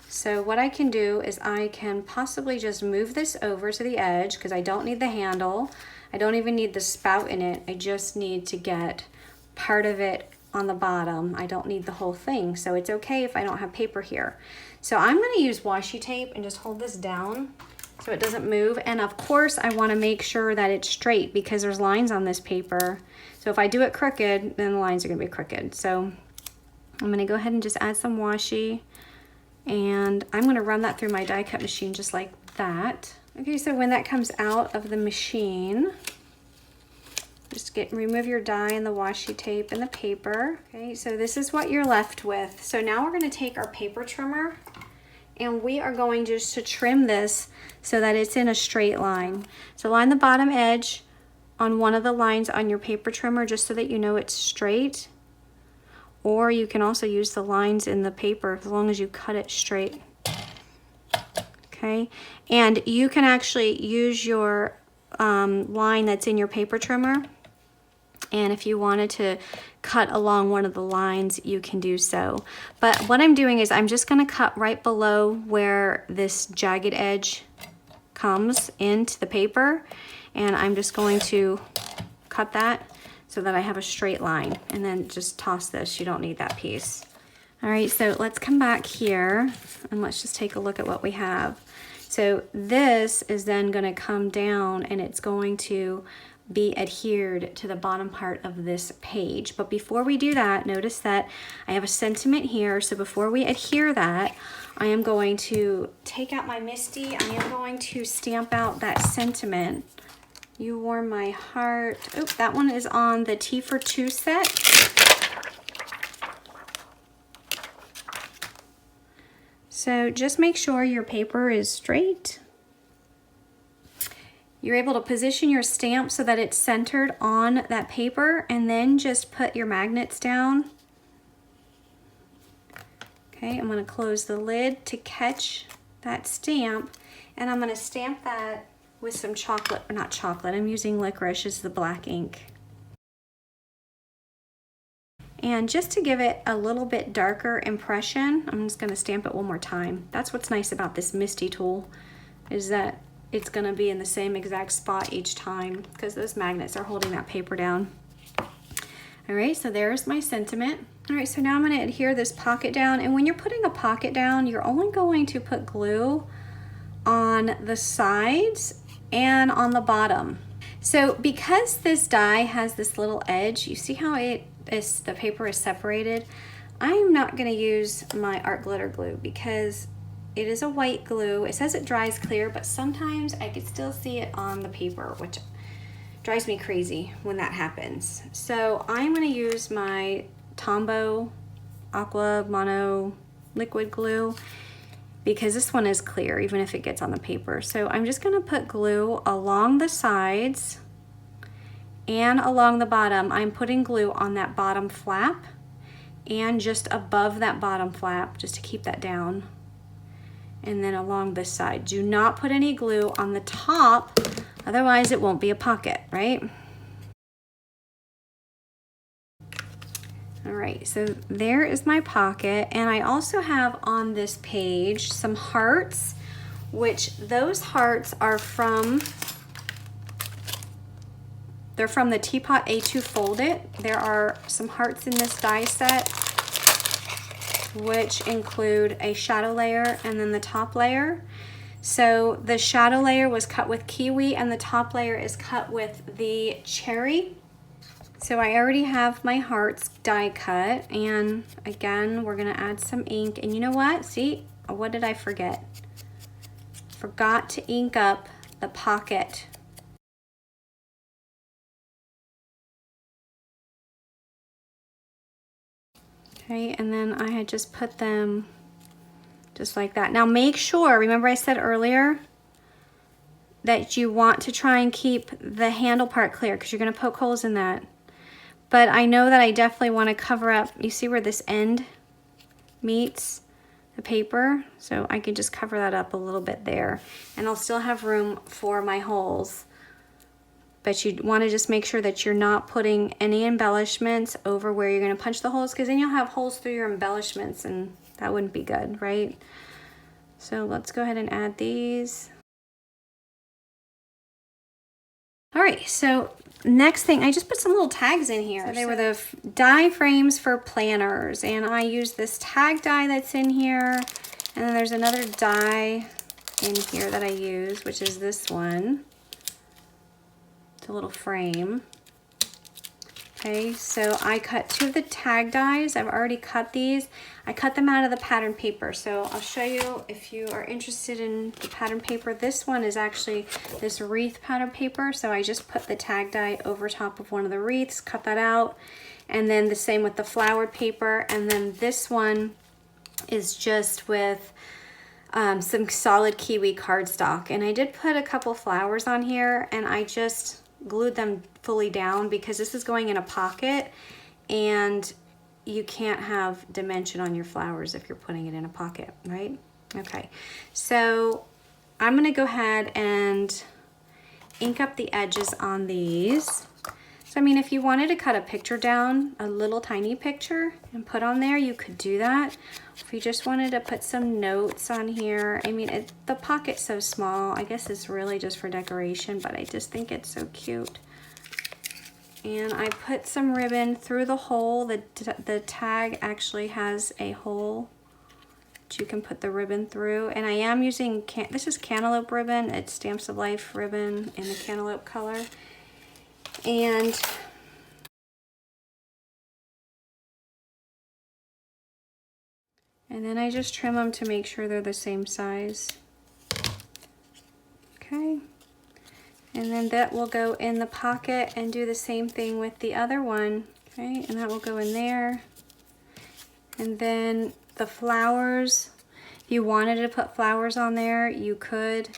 So what I can do is I can possibly just move this over to the edge because I don't need the handle. I don't even need the spout in it. I just need to get part of it on the bottom. I don't need the whole thing. So it's okay if I don't have paper here. So I'm going to use washi tape and just hold this down so it doesn't move. And of course I want to make sure that it's straight because there's lines on this paper. So if I do it crooked, then the lines are going to be crooked. So I'm going to go ahead and just add some washi. And I'm going to run that through my die cut machine just like that. Okay, so when that comes out of the machine, just remove your die and the washi tape and the paper. Okay, so this is what you're left with. So now we're going to take our paper trimmer and we are going just to trim this so that it's in a straight line. So line the bottom edge on one of the lines on your paper trimmer just so that you know it's straight. Or you can also use the lines in the paper as long as you cut it straight. Okay, and you can actually use your line that's in your paper trimmer. And if you wanted to cut along one of the lines, you can do so. But what I'm doing is I'm just going to cut right below where this jagged edge comes into the paper. And I'm just going to cut that so that I have a straight line, and then just toss this. You don't need that piece. All right, so let's come back here and let's just take a look at what we have. So this is then gonna come down and it's going to be adhered to the bottom part of this page. But before we do that, notice that I have a sentiment here. So before we adhere that, I am going to take out my MISTI. I am going to stamp out that sentiment. You warm my heart. Oh, that one is on the T for 2 set. So just make sure your paper is straight. You're able to position your stamp so that it's centered on that paper, and then just put your magnets down. Okay, I'm going to close the lid to catch that stamp, and I'm going to stamp that with some chocolate, or not chocolate, I'm using licorice as the black ink. And just to give it a little bit darker impression, I'm just going to stamp it one more time. That's what's nice about this MISTI tool, is that it's going to be in the same exact spot each time because those magnets are holding that paper down. All right, so there's my sentiment. All right, so now I'm going to adhere this pocket down, and when you're putting a pocket down, you're only going to put glue on the sides and on the bottom. So because this die has this little edge, you see how the paper is separated? I'm not going to use my art glitter glue because it is a white glue. It says it dries clear, but sometimes I could still see it on the paper, which drives me crazy when that happens. So I'm going to use my Tombow Aqua Mono liquid glue, because this one is clear even if it gets on the paper. So I'm just going to put glue along the sides and along the bottom. I'm putting glue on that bottom flap and just above that bottom flap, just to keep that down. And then along this side. Do not put any glue on the top, otherwise it won't be a pocket, right? All right, so there is my pocket, and I also have on this page some hearts, which those hearts are they're from the Teapot A2 Fold It. There are some hearts in this die set, which include a shadow layer and then the top layer. So the shadow layer was cut with kiwi and the top layer is cut with the cherry. So I already have my hearts die cut, and again we're gonna add some ink. And you know what? See, what did I forget? Forgot to ink up the pocket. Okay, and then I had just put them just like that. Now make sure, remember I said earlier that you want to try and keep the handle part clear because you're gonna poke holes in that. But I know that I definitely want to cover up, you see where this end meets the paper? So I can just cover that up a little bit there, and I'll still have room for my holes. but you want to just make sure that you're not putting any embellishments over where you're going to punch the holes, because then you'll have holes through your embellishments and that wouldn't be good, right? So let's go ahead and add these. All right, so next thing, I just put some little tags in here. So they were the die frames for planners, and I use this tag die that's in here, and then there's another die in here that I use, which is this one. It's a little frame. Okay, so I cut 2 of the tag dies. I've already cut these. I cut them out of the pattern paper. So I'll show you if you are interested in the pattern paper. This one is actually this wreath pattern paper. So I just put the tag die over top of one of the wreaths, cut that out. And then the same with the flowered paper. And then this one is just with some solid kiwi cardstock. And I did put a couple flowers on here, and I just glued them fully down because this is going in a pocket, and you can't have dimension on your flowers if you're putting it in a pocket, right? Okay, so I'm gonna go ahead and ink up the edges on these. So I mean, if you wanted to cut a picture down, a little tiny picture, and put on there, you could do that. If you just wanted to put some notes on here, I mean, the pocket's so small, I guess it's really just for decoration, but I just think it's so cute. And I put some ribbon through the hole. The tag actually has a hole that you can put the ribbon through. And I am using, this is cantaloupe ribbon. It's Stamps of Life ribbon in the cantaloupe color. And then I just trim them to make sure they're the same size. Okay. And then that will go in the pocket, and do the same thing with the other one. Okay, and that will go in there. And then the flowers, if you wanted to put flowers on there, you could.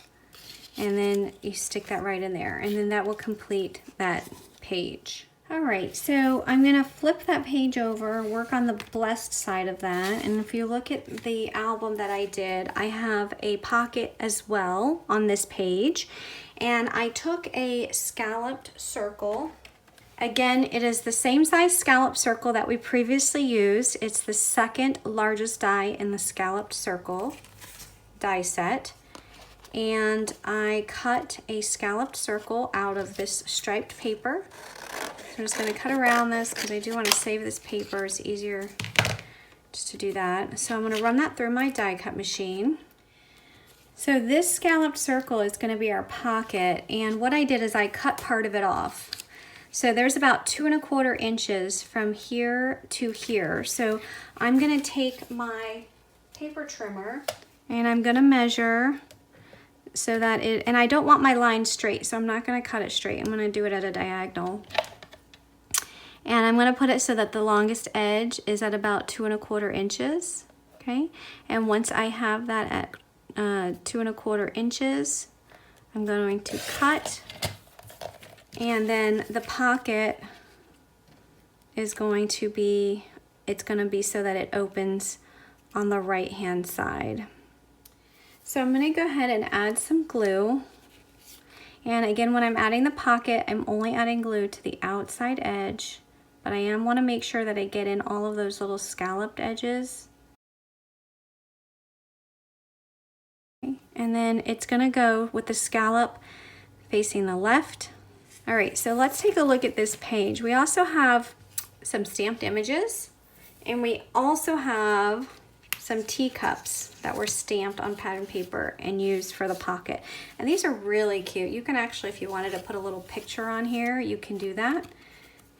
And then you stick that right in there. And then that will complete that page. All right, so I'm gonna flip that page over, work on the blessed side of that. And if you look at the album that I did, I have a pocket as well on this page. And I took a scalloped circle. Again, it is the same size scalloped circle that we previously used. It's the second largest die in the scalloped circle die set. And I cut a scalloped circle out of this striped paper. So I'm just going to cut around this because I do want to save this paper. It's easier just to do that. So I'm going to run that through my die cut machine. So this scalloped circle is going to be our pocket, and what I did is I cut part of it off. So there's about 2 1/4 inches from here to here. So I'm going to take my paper trimmer and I'm going to measure so that it, and I don't want my line straight, so I'm not going to cut it straight. I'm going to do it at a diagonal. And I'm going to put it so that the longest edge is at about 2 1/4 inches. Okay, and once I have that at 2 1/4 inches, I'm going to cut, and then the pocket is going to be, it's going to be so that it opens on the right hand side. So I'm going to go ahead and add some glue. And again, when I'm adding the pocket, I'm only adding glue to the outside edge, but I want to make sure that I get in all of those little scalloped edges. And then it's going to go with the scallop facing the left. All right, so let's take a look at this page. We also have some stamped images, and we also have some teacups that were stamped on pattern paper and used for the pocket. And these are really cute. You can actually, if you wanted to put a little picture on here, you can do that.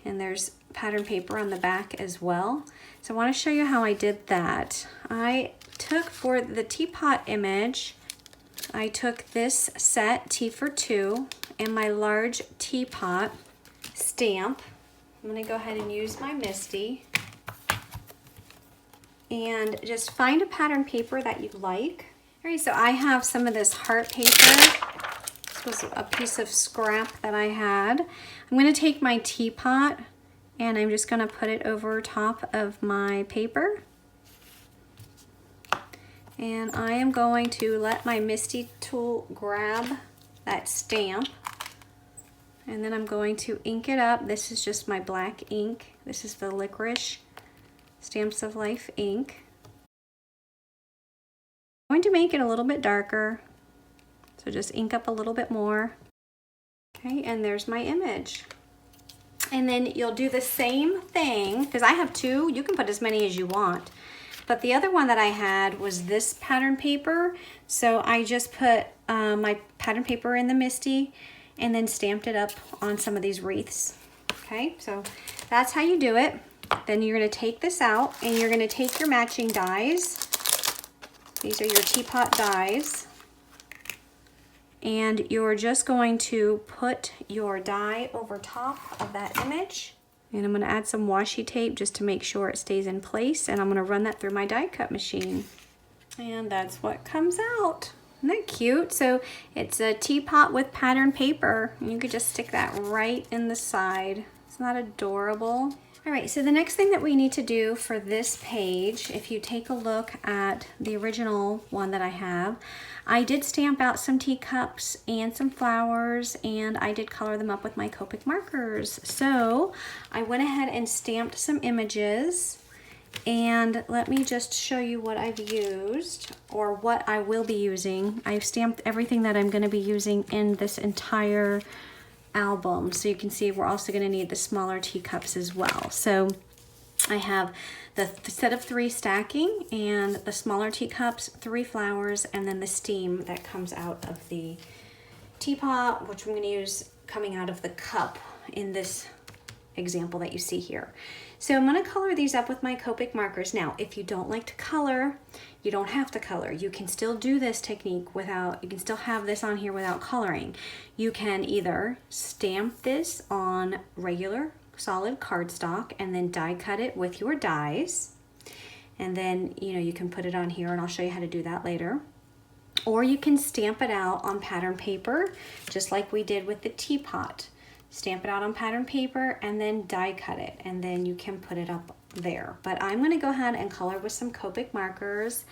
And there's pattern paper on the back as well. So I want to show you how I did that. I took, for the teapot image, I took this set, T for 2, and my large teapot stamp. I'm going to go ahead and use my Misty. And just find a pattern paper that you like. All right, so I have some of this heart paper. This was a piece of scrap that I had. I'm going to take my teapot and I'm just going to put it over top of my paper. And I am going to let my Misty tool grab that stamp And then I'm going to ink it up. This is just my black ink. This is the Licorice Stamps of Life ink. I'm going to make it a little bit darker. So just ink up a little bit more. Okay, and there's my image. And then you'll do the same thing, because I have two. You can put as many as you want. But the other one that I had was this pattern paper. So I just put my pattern paper in the MISTI and then stamped it up on some of these wreaths. Okay, so that's how you do it. Then you're gonna take this out and you're gonna take your matching dies. These are your Teapot dies. And you're just going to put your die over top of that image. And I'm gonna add some washi tape just to make sure it stays in place. And I'm gonna run that through my die cut machine. And that's what comes out. Isn't that cute? So it's a teapot with pattern paper. You could just stick that right in the side. Isn't that adorable? All right, so the next thing that we need to do for this page, if you take a look at the original one that I have, I did stamp out some teacups and some flowers, and I did color them up with my Copic markers. So I went ahead and stamped some images, and let me just show you what I've used, or what I will be using. I've stamped everything that I'm gonna be using in this entire album. So you can see we're also going to need the smaller teacups as well. So I have the set of 3 stacking and the smaller teacups, 3 flowers, and then the steam that comes out of the teapot, which I'm going to use coming out of the cup in this example that you see here. So I'm going to color these up with my Copic markers. Now, if you don't like to color, you don't have to color. You can still do this technique without, you can still have this on here without coloring. You can either stamp this on regular solid cardstock and then die cut it with your dies. And then, you know, you can put it on here, and I'll show you how to do that later. Or you can stamp it out on pattern paper, just like we did with the teapot. Stamp it out on pattern paper and then die cut it, and then you can put it up there. But I'm going to go ahead and color with some Copic markers,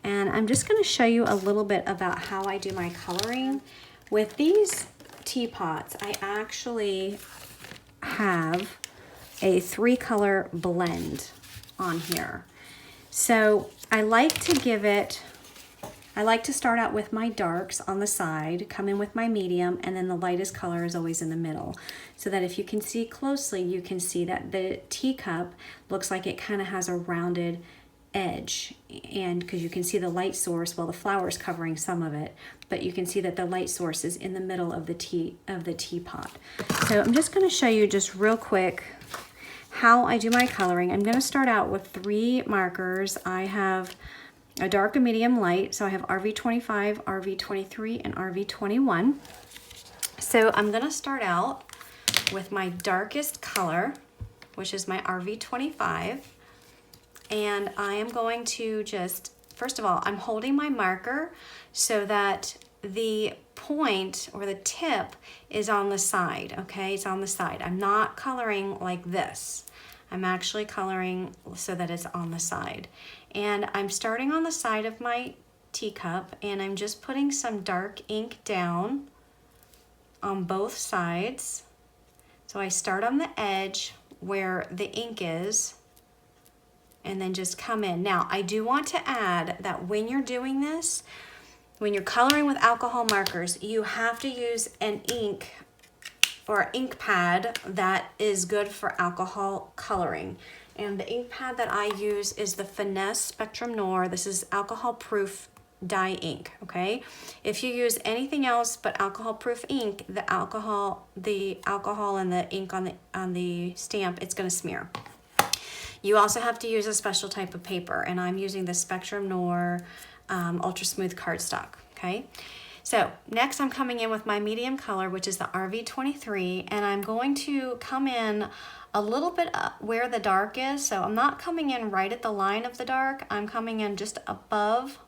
and I'm just going to show you a little bit about how I do my coloring. With these teapots, I actually have a 3-color blend on here. So I like to give it, I like to start out with my darks on the side, come in with my medium, and then the lightest color is always in the middle. So that if you can see closely, you can see that the teacup looks like it kind of has a rounded edge, and because you can see the light source, well, the flower is covering some of it, but you can see that the light source is in the middle of the teapot. So I'm just going to show you just real quick how I do my coloring. I'm going to start out with 3 markers. I have a dark, a medium, light. So I have RV25, RV23, and RV21. So I'm gonna start out with my darkest color, which is my RV25. And I am going to just, first of all, I'm holding my marker so that the point or the tip is on the side, okay? It's on the side. I'm not coloring like this. I'm actually coloring so that it's on the side. And I'm starting on the side of my teacup, and I'm just putting some dark ink down on both sides. So I start on the edge where the ink is, and then just come in. Now, I do want to add that when you're doing this, when you're coloring with alcohol markers, you have to use an ink or ink pad that is good for alcohol coloring. And the ink pad that I use is the Finesse Spectrum Noir. This is alcohol proof dye ink, okay? If you use anything else but alcohol proof ink, the alcohol and the ink on the stamp, it's gonna smear. You also have to use a special type of paper, and I'm using the Spectrum Noir Ultra Smooth cardstock, okay? So next I'm coming in with my medium color, which is the RV23, and I'm going to come in a little bit up where the dark is. So I'm not coming in right at the line of the dark. I'm coming in just above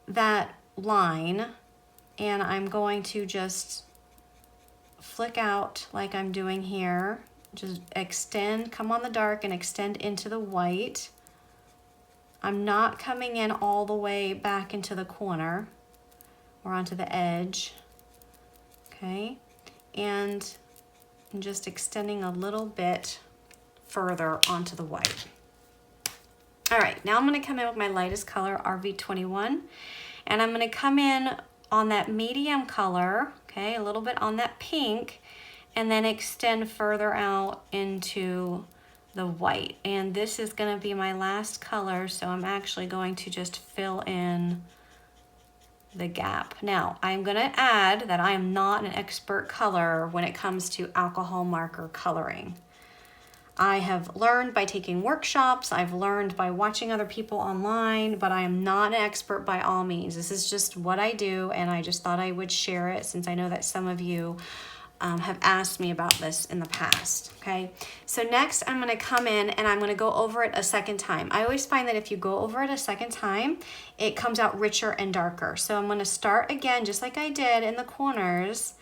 that line, and I'm going to just flick out like I'm doing here. Just extend, come on the dark and extend into the white. I'm not coming in all the way back into the corner or onto the edge, okay? and I'm just extending a little bit further onto the white. All right, now I'm gonna come in with my lightest color, RV21, and I'm gonna come in on that medium color, okay, a little bit on that pink, and then extend further out into the white. And this is gonna be my last color, so I'm actually going to just fill in the gap. Now, I'm gonna add that I am not an expert colorer when it comes to alcohol marker coloring. I have learned by taking workshops, I've learned by watching other people online, but I am not an expert by all means. This is just what I do, and I just thought I would share it since I know that some of you have asked me about this in the past, okay? So next I'm gonna come in and I'm gonna go over it a second time. I always find that if you go over it a second time, it comes out richer and darker. So I'm gonna start again, just like I did in the corners,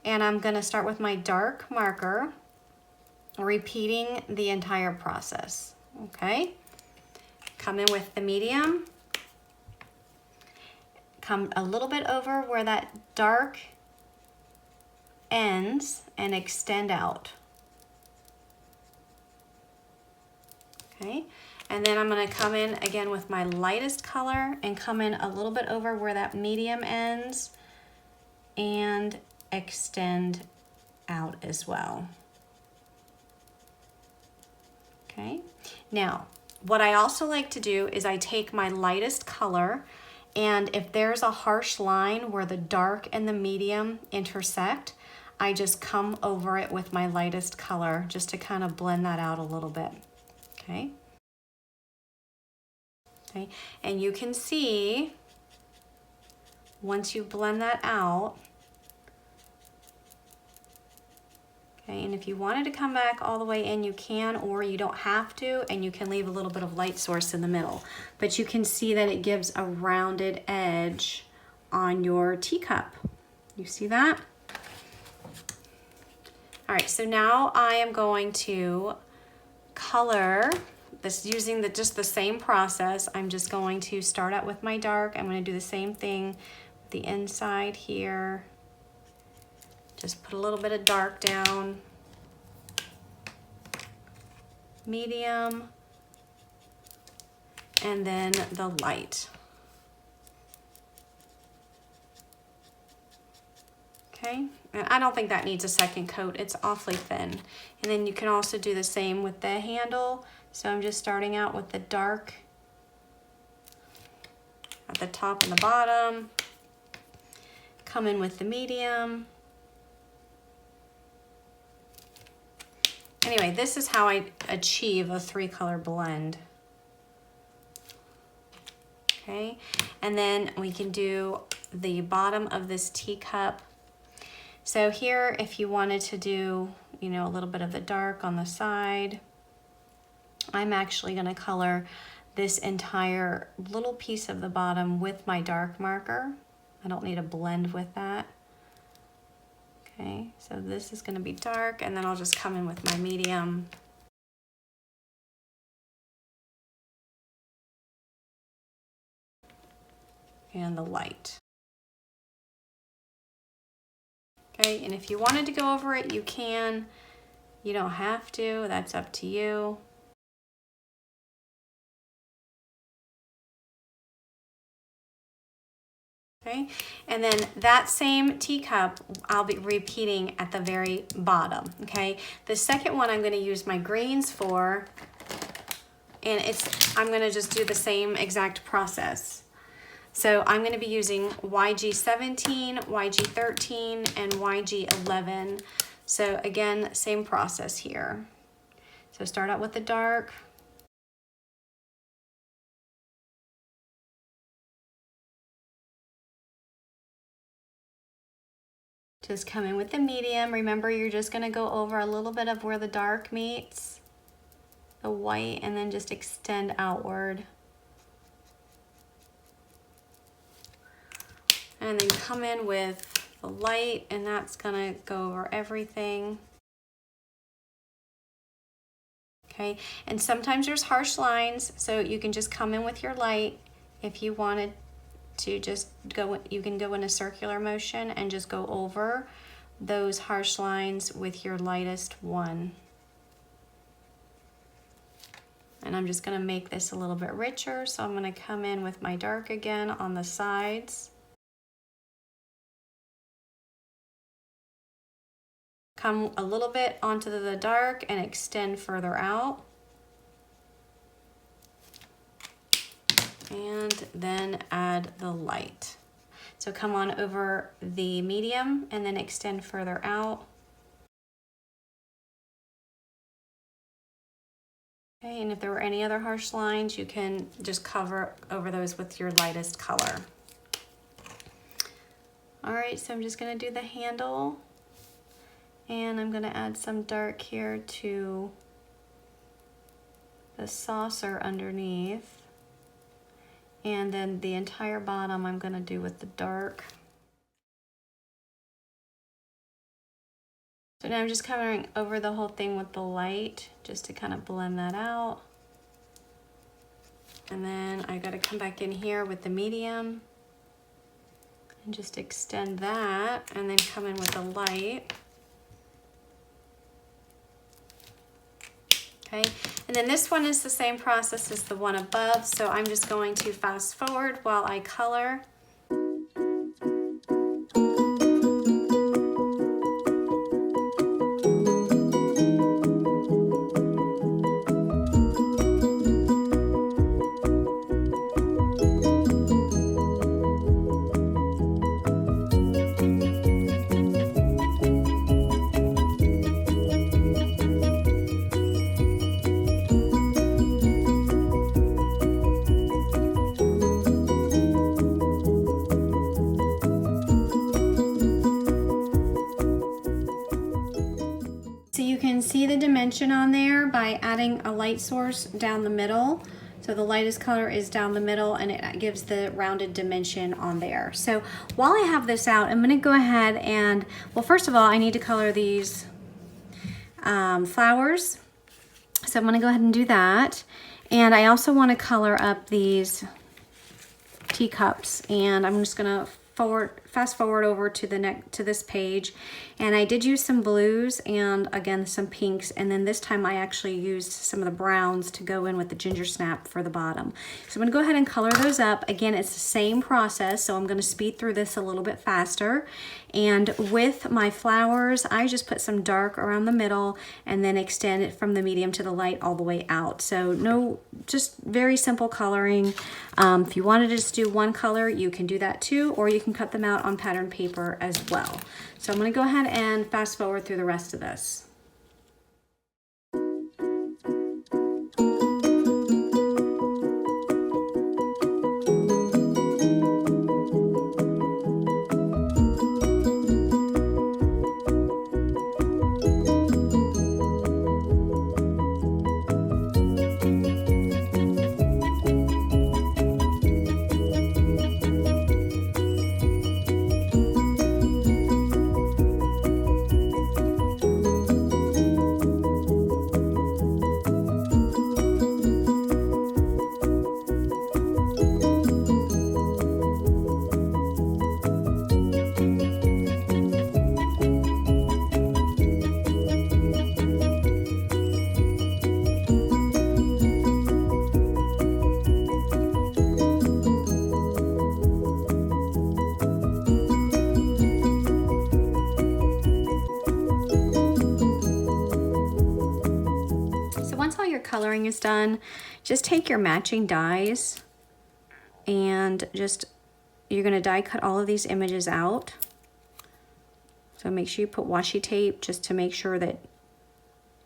and I'm gonna start with my dark marker, repeating the entire process, okay? Come in with the medium, come a little bit over where that dark ends and extend out. Okay, and then I'm going to come in again with my lightest color and come in a little bit over where that medium ends and extend out as well. Okay, now what I also like to do is I take my lightest color, and if there's a harsh line where the dark and the medium intersect, I just come over it with my lightest color just to kind of blend that out a little bit, okay? Okay, and you can see once you blend that out, okay, and if you wanted to come back all the way in, you can, or you don't have to, and you can leave a little bit of light source in the middle. But you can see that it gives a rounded edge on your teacup. You see that? All right, so now I am going to color this using just the same process. I'm just going to start out with my dark. I'm going to do the same thing with the inside here. Just put a little bit of dark down, medium, and then the light. Okay, and I don't think that needs a second coat. It's awfully thin. And then you can also do the same with the handle. So I'm just starting out with the dark at the top and the bottom. Come in with the medium. Anyway, this is how I achieve a 3-color blend. Okay, and then we can do the bottom of this teacup. So here, if you wanted to do, you know, a little bit of the dark on the side, I'm actually going to color this entire little piece of the bottom with my dark marker. I don't need a blend with that. Okay, so this is going to be dark, and then I'll just come in with my medium. And the light. Okay, and if you wanted to go over it, you can. You don't have to, that's up to you. Okay, and then that same teacup I'll be repeating at the very bottom. Okay, the second one I'm going to use my greens for, and I'm going to just do the same exact process. So I'm going to be using YG17, YG13, and YG11. So again, same process here. So start out with the dark. Just come in with the medium. Remember, you're just going to go over a little bit of where the dark meets the white, and then just extend outward. And then come in with the light, and that's gonna go over everything. Okay, and sometimes there's harsh lines, so you can just come in with your light. If you wanted to just go, you can go in a circular motion and just go over those harsh lines with your lightest one. And I'm just gonna make this a little bit richer, so I'm gonna come in with my dark again on the sides. Come a little bit onto the dark and extend further out. And then add the light. So come on over the medium and then extend further out. Okay, and if there were any other harsh lines, you can just cover over those with your lightest color. All right, so I'm just gonna do the handle, and I'm gonna add some dark here to the saucer underneath. And then the entire bottom I'm gonna do with the dark. So now I'm just covering over the whole thing with the light, just to kind of blend that out. And then I gotta come back in here with the medium and just extend that, and then come in with the light. Okay, and then this one is the same process as the one above, so I'm just going to fast forward while I color. So you can see the dimension on there by adding a light source down the middle. So the lightest color is down the middle, and it gives the rounded dimension on there. So while I have this out, I'm gonna go ahead and, well, first of all, I need to color these flowers. So I'm gonna go ahead and do that. And I also wanna color up these teacups, and I'm just gonna fast forward over to this page, and I did use some blues and again some pinks, and then this time I actually used some of the browns to go in with the ginger snap for the bottom. So I'm gonna go ahead and color those up. Again, it's the same process, so I'm gonna speed through this a little bit faster. And with my flowers, I just put some dark around the middle and then extend it from the medium to the light all the way out. So just very simple coloring. If you wanted to just do one color, you can do that too, or you can cut them out on pattern paper as well. So I'm gonna go ahead and fast forward through the rest of this. Coloring is done, just take your matching dies and you're going to die cut all of these images out. So make sure you put washi tape just to make sure that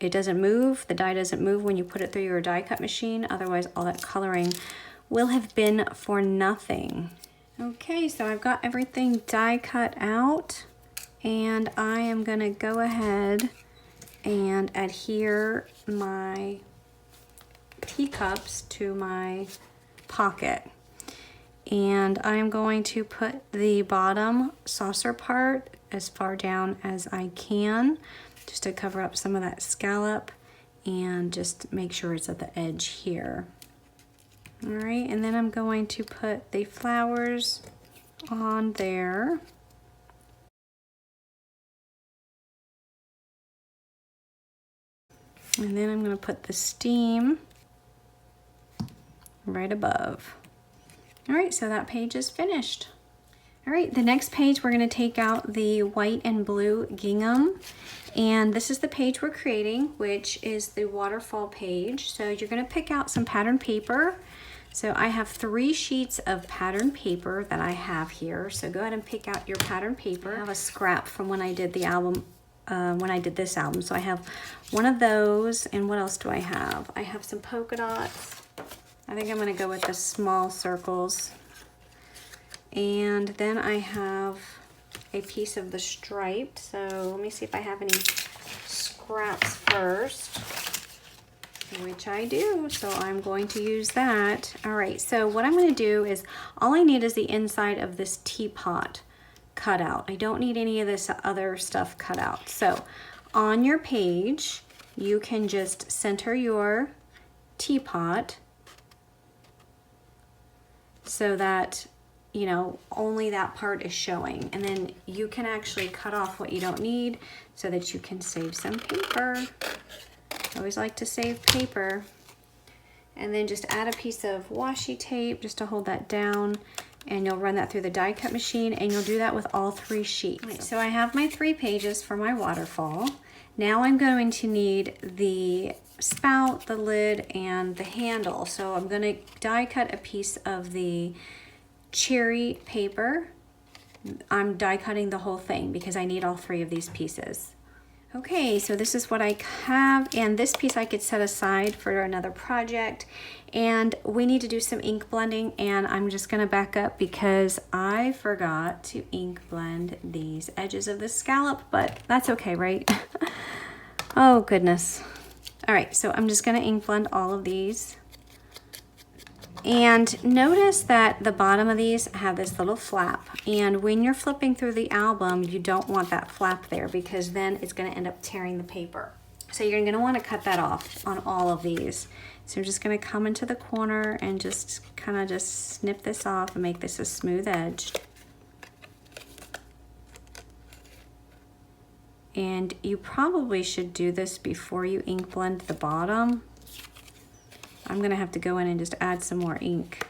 it doesn't move, the die doesn't move when you put it through your die cut machine, otherwise all that coloring will have been for nothing. Okay, so I've got everything die cut out, and I am going to go ahead and adhere my teacups to my pocket, and I'm going to put the bottom saucer part as far down as I can, just to cover up some of that scallop and just make sure it's at the edge here. All right, and then I'm going to put the flowers on there. And then I'm going to put the steam right above. All right, so that page is finished. All right, the next page we're going to take out the white and blue gingham, and this is the page we're creating, which is the waterfall page. So you're going to pick out some pattern paper. So I have 3 sheets of pattern paper that I have here. So go ahead and pick out your pattern paper. I have a scrap from when I did the album, when I did this album. So I have one of those, and what else do I have? I have some polka dots. I think I'm going to go with the small circles. And then I have a piece of the striped. So let me see if I have any scraps first, which I do. So I'm going to use that. All right, so what I'm going to do is, all I need is the inside of this teapot cut out. I don't need any of this other stuff cut out. So on your page, you can just center your teapot so that, you know, only that part is showing. And then you can actually cut off what you don't need so that you can save some paper. I always like to save paper. And then just add a piece of washi tape just to hold that down, and you'll run that through the die cut machine, and you'll do that with all 3 sheets. Right, so I have my 3 pages for my waterfall. Now I'm going to need the spout, the lid, and the handle. So I'm going to die cut a piece of the cherry paper. I'm die cutting the whole thing because I need all 3 of these pieces. Okay, so this is what I have, and this piece I could set aside for another project. And we need to do some ink blending, and I'm just going to back up because I forgot to ink blend these edges of the scallop, but that's okay, right? Oh goodness. All right, so I'm just going to ink blend all of these. And notice that the bottom of these have this little flap, and when you're flipping through the album, you don't want that flap there because then it's going to end up tearing the paper. So you're going to want to cut that off on all of these. So I'm just going to come into the corner and just kind of just snip this off and make this a smooth edge. And you probably should do this before you ink blend the bottom. I'm going to have to go in and just add some more ink.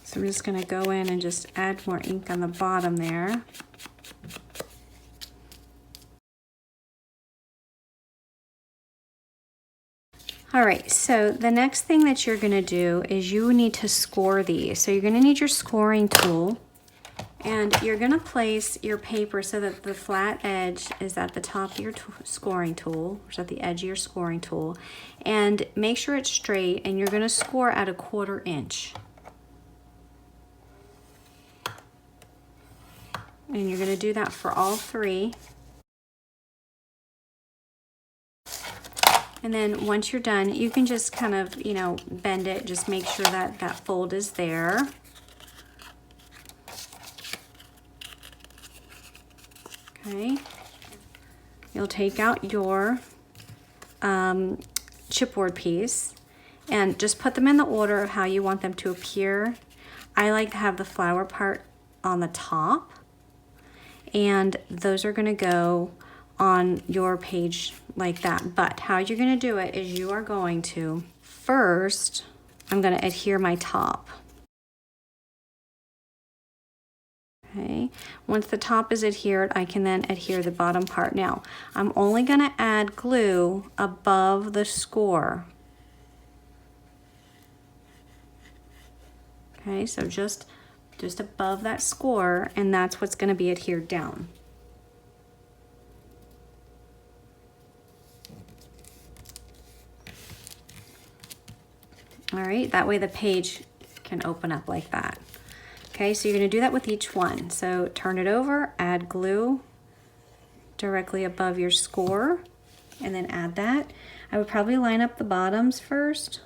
So I'm just going to go in and just add more ink on the bottom there. All right, so the next thing that you're going to do is you need to score these. So you're going to need your scoring tool, and you're going to place your paper so that the flat edge is at the top of your scoring tool, or at the edge of your scoring tool, and make sure it's straight, and you're going to score at 1/4 inch. And you're going to do that for all 3. And then once you're done, you can just kind of, you know, bend it. Just make sure that that fold is there. Okay. You'll take out your chipboard piece and just put them in the order of how you want them to appear. I like to have the flower part on the top, and those are going to go on your page like that. But how you're going to do it is you are going to first, I'm going to adhere my top. Okay, once the top is adhered, I can then adhere the bottom part. Now, I'm only going to add glue above the score. Okay, so just above that score, and that's what's going to be adhered down. All right, that way the page can open up like that. Okay, so you're going to do that with each one. So turn it over, add glue directly above your score, and then add that. I would probably line up the bottoms first,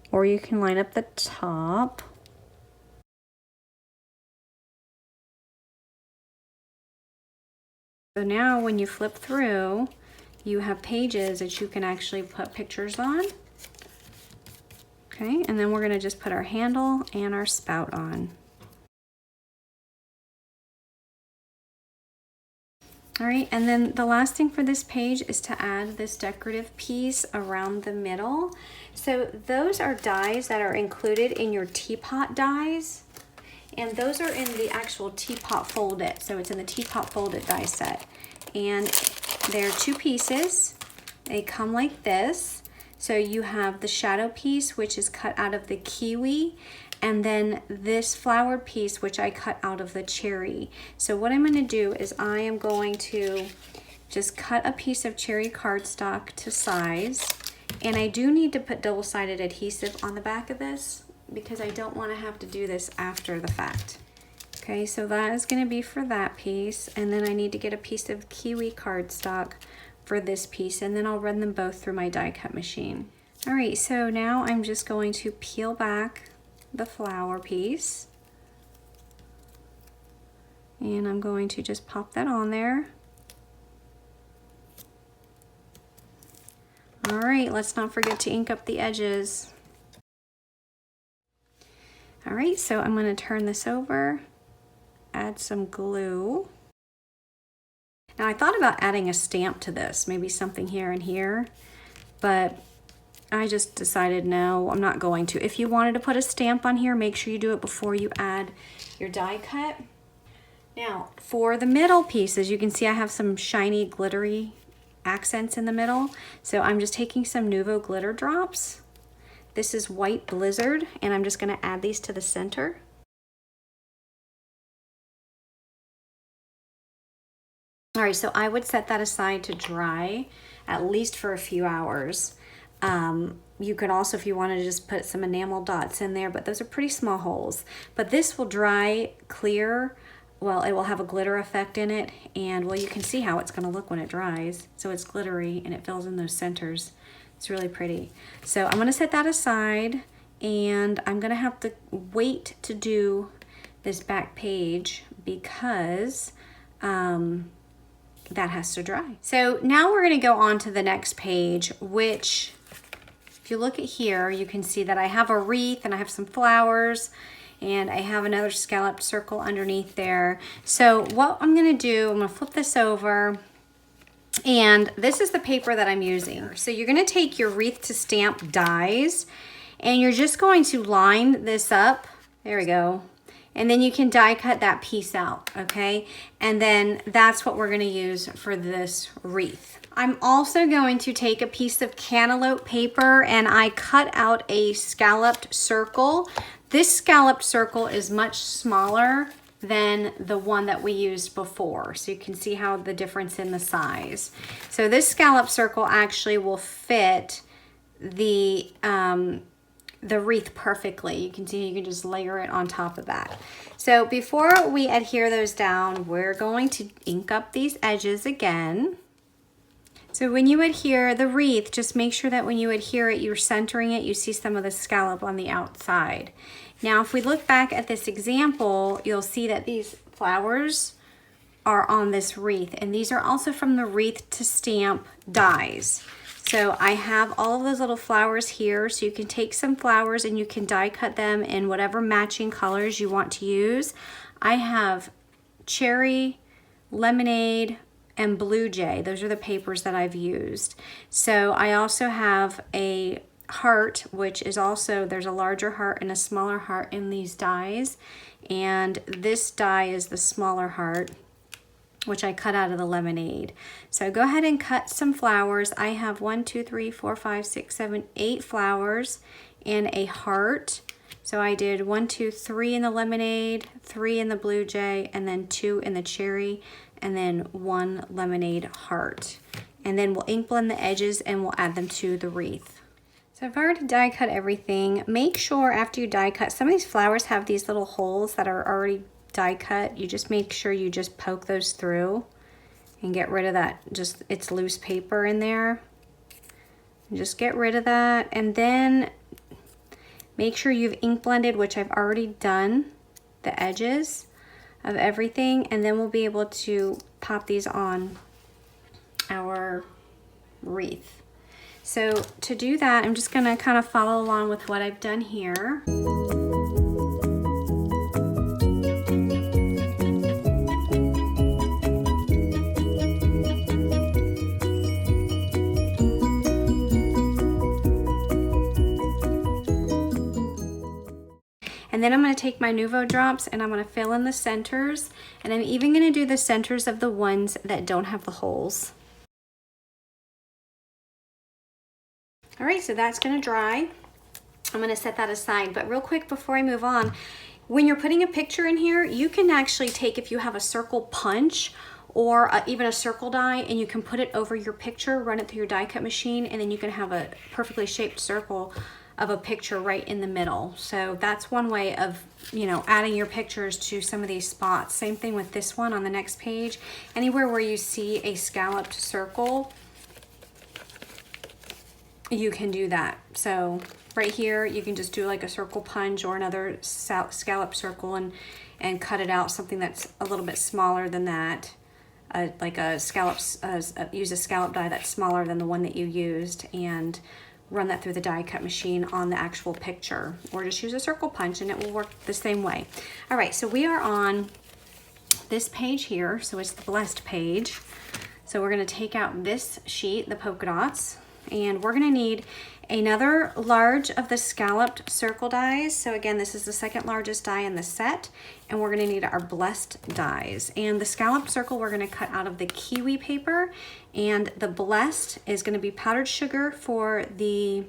or you can line up the top. So now when you flip through, you have pages that you can actually put pictures on. Okay, and then we're gonna just put our handle and our spout on. All right, and then the last thing for this page is to add this decorative piece around the middle. So those are dies that are included in your Teapot dies, and those are in the actual Teapot Fold It. So it's in the Teapot Fold It die set. And they're 2 pieces. They come like this. So you have the shadow piece, which is cut out of the kiwi, and then this flowered piece, which I cut out of the cherry. So what I'm going to do is I am going to just cut a piece of cherry cardstock to size. And I do need to put double-sided adhesive on the back of this because I don't want to have to do this after the fact. Okay, so that is going to be for that piece. And then I need to get a piece of kiwi cardstock for this piece, and then I'll run them both through my die cut machine. All right, so now I'm just going to peel back the flower piece, and I'm going to just pop that on there. All right, let's not forget to ink up the edges. All right, so I'm going to turn this over, add some glue. Now I thought about adding a stamp to this, maybe something here and here, but I just decided no, I'm not going to. If you wanted to put a stamp on here, make sure you do it before you add your die cut. Now for the middle pieces, you can see I have some shiny glittery accents in the middle. So I'm just taking some Nuvo glitter drops. This is White Blizzard, and I'm just gonna add these to the center. All right, so I would set that aside to dry at least for a few hours. You could also, if you wanted to just put some enamel dots in there, but those are pretty small holes. But this will dry clear. Well, it will have a glitter effect in it, and well, you can see how it's gonna look when it dries. So it's glittery and it fills in those centers. It's really pretty. So I'm gonna set that aside, and I'm gonna have to wait to do this back page because that has to dry. So now we're gonna go on to the next page, which if you look at here, you can see that I have a wreath and I have some flowers and I have another scalloped circle underneath there. So what I'm gonna do, I'm gonna flip this over, and this is the paper that I'm using. So you're gonna take your wreath to stamp dies and you're just going to line this up. There we go. And then you can die cut that piece out, okay? And then that's what we're gonna use for this wreath. I'm also going to take a piece of cantaloupe paper and I cut out a scalloped circle. This scalloped circle is much smaller than the one that we used before. So you can see how the difference in the size. So this scalloped circle actually will fit the wreath perfectly. You can see you can just layer it on top of that. So before we adhere those down, we're going to ink up these edges again. So when you adhere the wreath, just make sure that when you adhere it, you're centering it, you see some of the scallop on the outside. Now, if we look back at this example, you'll see that these flowers are on this wreath, and these are also from the wreath to stamp dies. So I have all of those little flowers here, so you can take some flowers and you can die cut them in whatever matching colors you want to use. I have cherry, lemonade, and blue jay. Those are the papers that I've used. So I also have a heart, which is also, there's a larger heart and a smaller heart in these dies. And this die is the smaller heart, which I cut out of the lemonade. So go ahead and cut some flowers. I have 1, 2, 3, 4, 5, 6, 7, 8 flowers and a heart. So I did 1, 2, 3 in the lemonade, 3 in the blue jay, and then 2 in the cherry, and then 1 lemonade heart. And then we'll ink blend the edges and we'll add them to the wreath. So I've already die cut everything. Make sure after you die cut, some of these flowers have these little holes that are already die cut. You just make sure you just poke those through and get rid of that, just it's loose paper in there. And just get rid of that, and then make sure you've ink blended, which I've already done, the edges of everything, and then we'll be able to pop these on our wreath. So to do that, I'm just gonna kind of follow along with what I've done here. And then I'm going to take my Nuvo drops and I'm going to fill in the centers, and I'm even going to do the centers of the ones that don't have the holes. All right, so that's going to dry. I'm going to set that aside, but real quick before I move on, when you're putting a picture in here, you can actually take, if you have a circle punch or even a circle die, and you can put it over your picture, run it through your die cut machine, and then you can have a perfectly shaped circle of a picture right in the middle. So that's one way of, you know, adding your pictures to some of these spots. Same thing with this one on the next page. Anywhere where you see a scalloped circle, you can do that. So right here, you can just do like a circle punch or another scallop circle and cut it out, something that's a little bit smaller than that. Like a scallop, use a scallop die that's smaller than the one that you used, and run that through the die cut machine on the actual picture, or just use a circle punch and it will work the same way. All right, so we are on this page here, so it's the blessed page. So we're going to take out this sheet, the polka dots, and we're going to need another large of the scalloped circle dies. So again, this is the second largest die in the set, and we're going to need our blessed dies. And the scalloped circle we're going to cut out of the kiwi paper, and the blessed is going to be powdered sugar for the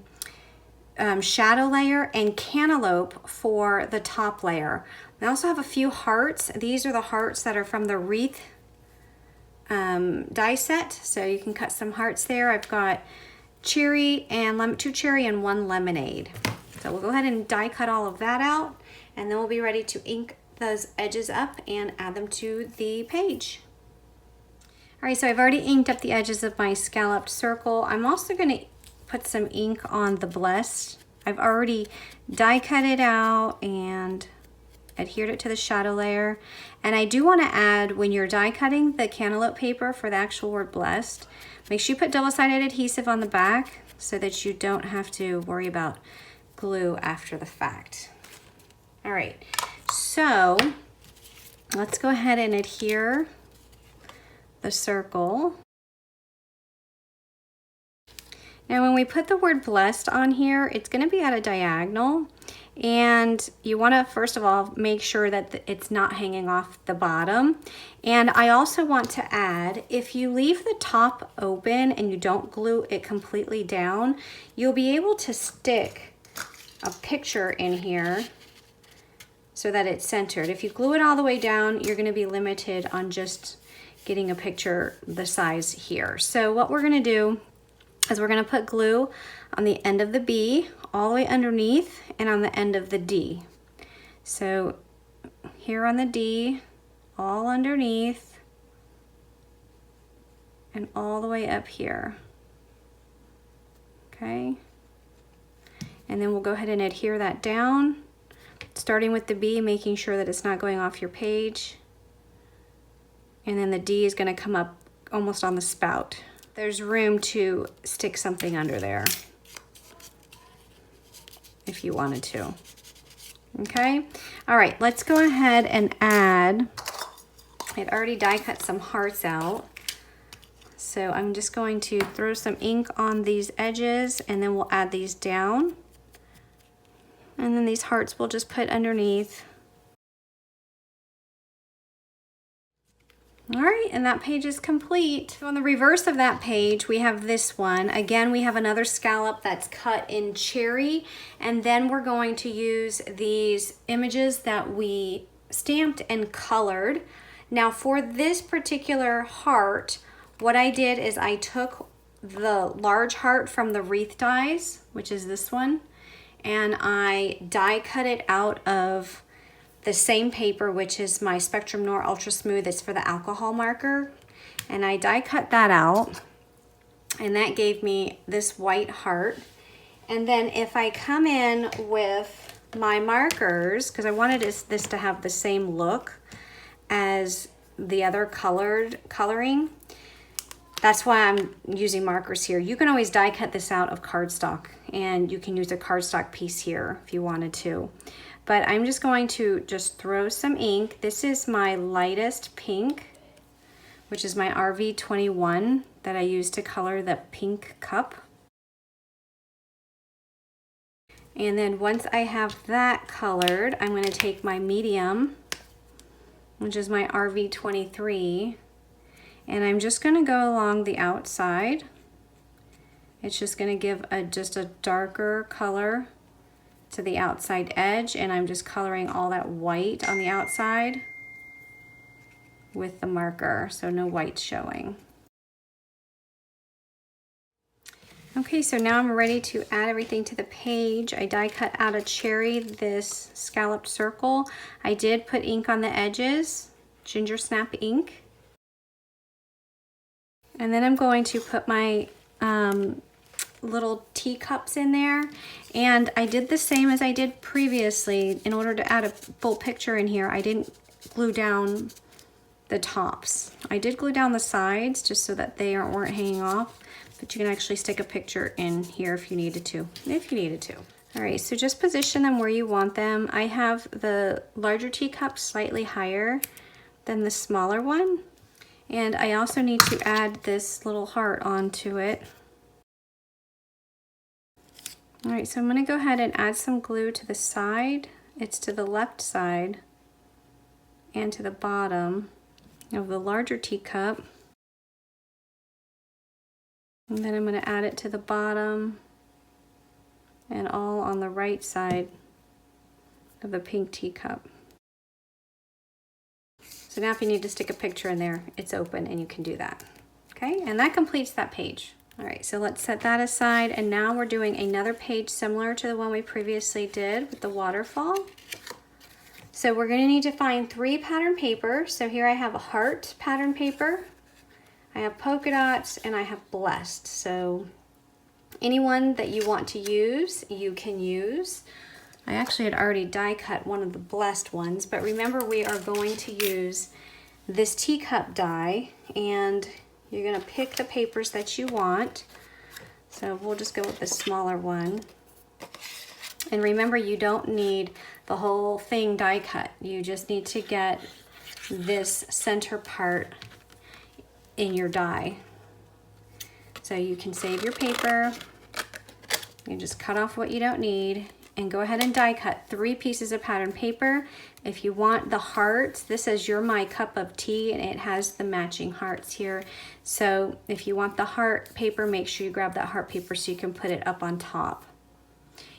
shadow layer and cantaloupe for the top layer. I also have a few hearts. These are the hearts that are from the wreath die set, so you can cut some hearts there. I've got cherry and two cherry and one lemonade. So we'll go ahead and die cut all of that out, and then we'll be ready to ink those edges up and add them to the page. All right, so I've already inked up the edges of my scalloped circle. I'm also going to put some ink on the blessed. I've already die cut it out and adhered it to the shadow layer. And I do want to add, when you're die cutting the cantaloupe paper for the actual word blessed, make sure you put double-sided adhesive on the back so that you don't have to worry about glue after the fact. All right, so let's go ahead and adhere the circle. Now when we put the word blessed on here, it's going to be at a diagonal, and you want to first of all make sure that it's not hanging off the bottom. And I also want to add, if you leave the top open and you don't glue it completely down, you'll be able to stick a picture in here so that it's centered. If you glue it all the way down, you're going to be limited on just getting a picture the size here. So what we're going to do is we're going to put glue on the end of the B, all the way underneath, and on the end of the D. So here on the D, all underneath, and all the way up here. Okay. And then we'll go ahead and adhere that down, starting with the B, making sure that it's not going off your page. And then the D is going to come up almost on the spout. There's room to stick something under there if you wanted to. Okay, all right, let's go ahead and add, I'd already die cut some hearts out, so I'm just going to throw some ink on these edges, and then we'll add these down, and then these hearts we'll just put underneath. All right, and that page is complete. So on the reverse of that page, we have this one. Again, we have another scallop that's cut in cherry, and then we're going to use these images that we stamped and colored. Now for this particular heart, what I did is I took the large heart from the wreath dies, which is this one, and I die cut it out of the same paper, which is my Spectrum Noir Ultra Smooth. It's for the alcohol marker, and I die cut that out, and that gave me this white heart. And then if I come in with my markers, because I wanted this to have the same look as the other coloring, That's why I'm using markers here. You can always die cut this out of cardstock, and you can use a cardstock piece here if you wanted to. But I'm just going to just throw some ink. This is my lightest pink, which is my RV21 that I use to color the pink cup. And then once I have that colored, I'm going to take my medium, which is my RV23, and I'm just going to go along the outside. It's just going to give just a darker color to the outside edge, and I'm just coloring all that white on the outside with the marker, so no white showing. Okay, so now I'm ready to add everything to the page. I die cut out a cherry, this scalloped circle. I did put ink on the edges, ginger snap ink. And then I'm going to put my little teacups in there. And I did the same as I did previously. In order to add a full picture in here, I didn't glue down the tops. I did glue down the sides just so that they weren't hanging off, but you can actually stick a picture in here if you needed to. All right, so just position them where you want them. I have the larger teacup slightly higher than the smaller one. And I also need to add this little heart onto it. All right, so I'm gonna go ahead and add some glue to the side. It's to the left side and to the bottom of the larger teacup. And then I'm gonna add it to the bottom and all on the right side of the pink teacup. So now if you need to stick a picture in there, it's open and you can do that. Okay, and that completes that page. All right, so let's set that aside, and now we're doing another page similar to the one we previously did with the waterfall. So we're gonna need to find 3 pattern paper. So here I have a heart pattern paper, I have polka dots, and I have blessed. So anyone that you want to use, you can use. I actually had already die cut one of the blessed ones, but remember we are going to use this teacup die, and you're gonna pick the papers that you want. So we'll just go with the smaller one. And remember, you don't need the whole thing die cut. You just need to get this center part in your die. So you can save your paper, you just cut off what you don't need, and go ahead and die cut 3 pieces of pattern paper. If you want the hearts, this is You're My Cup of Tea, and it has the matching hearts here. So if you want the heart paper, make sure you grab that heart paper so you can put it up on top.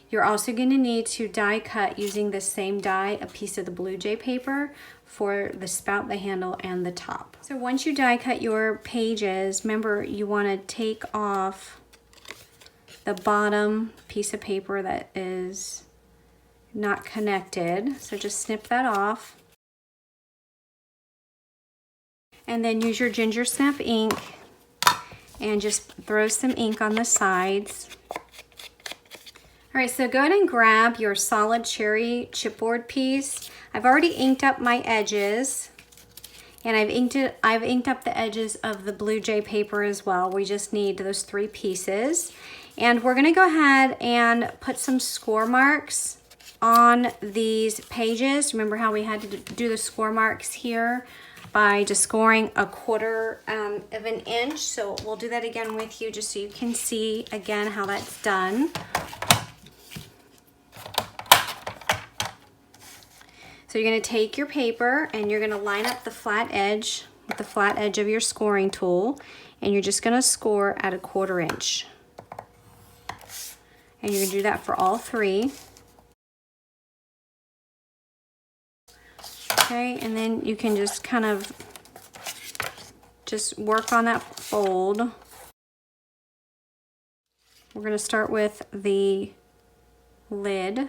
You're also going to need to die cut using the same die a piece of the Blue Jay paper for the spout, the handle, and the top. So once you die cut your pages, remember you want to take off the bottom piece of paper that is not connected. So just snip that off. And then use your ginger snap ink and just throw some ink on the sides. All right, so go ahead and grab your solid cherry chipboard piece. I've already inked up my edges, and I've inked up the edges of the Blue Jay paper as well. We just need those 3 pieces. And we're gonna go ahead and put some score marks on these pages. Remember how we had to do the score marks here by just scoring 1/4 of an inch. So we'll do that again with you just so you can see again how that's done. So you're gonna take your paper and you're gonna line up the flat edge with the flat edge of your scoring tool, and you're just gonna score at 1/4 inch. And you're gonna do that for all 3. Okay, and then you can just kind of just work on that fold. We're gonna start with the lid.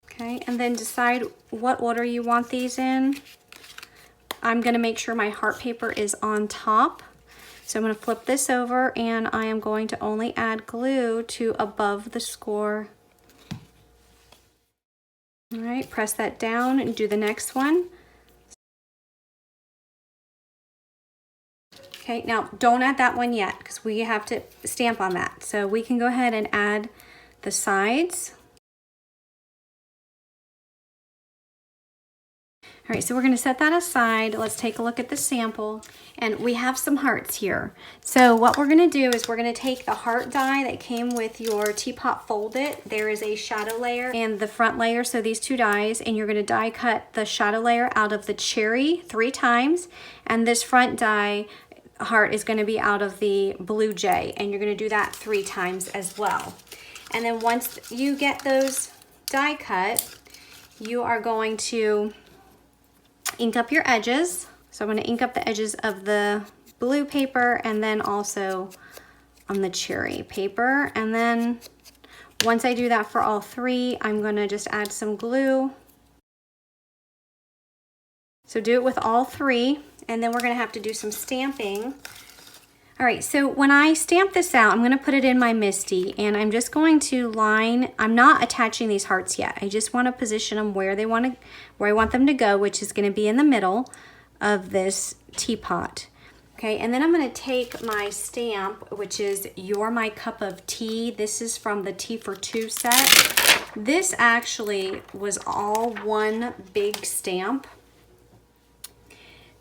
Okay, and then decide what order you want these in. I'm gonna make sure my heart paper is on top. So I'm gonna flip this over, and I am going to only add glue to above the score. All right, press that down and do the next one. Okay, now don't add that one yet because we have to stamp on that. So we can go ahead and add the sides. All right, so we're gonna set that aside. Let's take a look at the sample. And we have some hearts here. So what we're gonna do is we're gonna take the heart die that came with your Teapot Fold It. There is a shadow layer and the front layer, so these two dies, and you're gonna die cut the shadow layer out of the cherry 3 times, and this front die heart is gonna be out of the blue jay, and you're gonna do that 3 times as well. And then once you get those die cut, you are going to ink up your edges. So I'm going to ink up the edges of the blue paper and then also on the cherry paper. And then once I do that for all 3, I'm going to just add some glue. So do it with all 3, and then we're going to have to do some stamping. All right, so when I stamp this out, I'm gonna put it in my MISTI, and I'm just going to line, I'm not attaching these hearts yet. I just wanna position them where I want them to go, which is gonna be in the middle of this teapot. Okay, and then I'm gonna take my stamp, which is You're My Cup of Tea. This is from the Tea for 2 set. This actually was all one big stamp.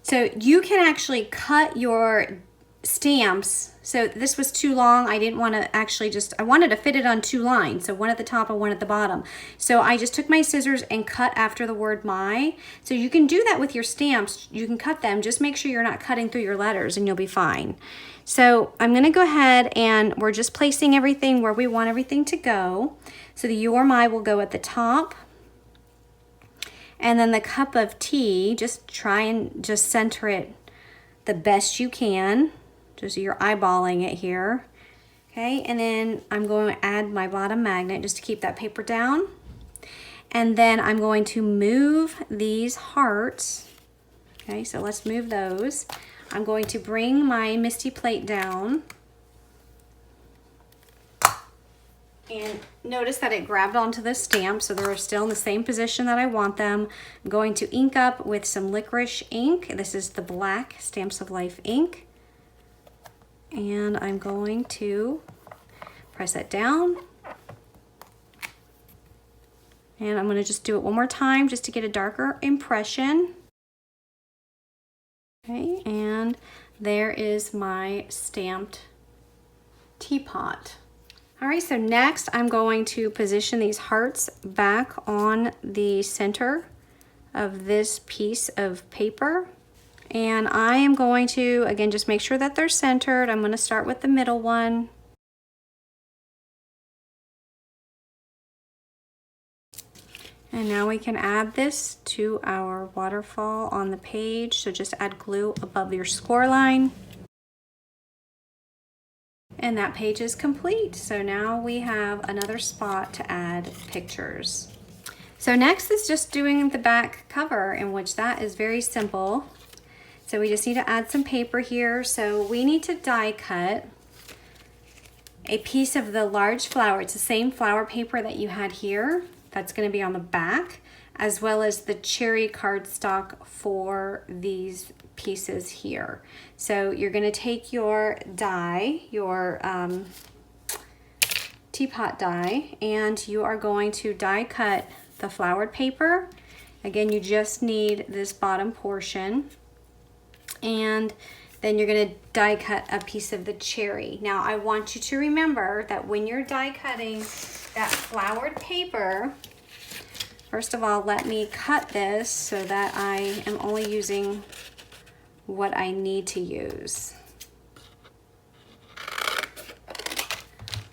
So you can actually cut your stamps. So this was too long. I didn't want to actually I wanted to fit it on 2 lines. So one at the top and one at the bottom. So I just took my scissors and cut after the word my. So you can do that with your stamps. You can cut them. Just make sure you're not cutting through your letters and you'll be fine. So I'm going to go ahead and we're just placing everything where we want everything to go. So the Your My will go at the top. And then the cup of tea, just try and just center it the best you can. Just you're eyeballing it here. Okay, and then I'm going to add my bottom magnet just to keep that paper down. And then I'm going to move these hearts. Okay, so let's move those. I'm going to bring my MISTI plate down. And notice that it grabbed onto the stamp, so they're still in the same position that I want them. I'm going to ink up with some licorice ink. This is the black Stamps of Life ink. And I'm going to press it down. And I'm going to just do it one more time just to get a darker impression. Okay, and there is my stamped teapot. All right, so next I'm going to position these hearts back on the center of this piece of paper. And I am going to, again, just make sure that they're centered. I'm going to start with the middle one. And now we can add this to our waterfall on the page. So just add glue above your score line. And that page is complete. So now we have another spot to add pictures. So next is just doing the back cover, in which that is very simple. So we just need to add some paper here. So we need to die cut a piece of the large flower. It's the same flower paper that you had here. That's going to be on the back, as well as the cherry cardstock for these pieces here. So you're going to take your die, your teapot die, and you are going to die cut the flowered paper. Again, you just need this bottom portion. And then you're going to die cut a piece of the cherry. Now I want you to remember that when you're die cutting that flowered paper, first of all, let me cut this so that I am only using what I need to use.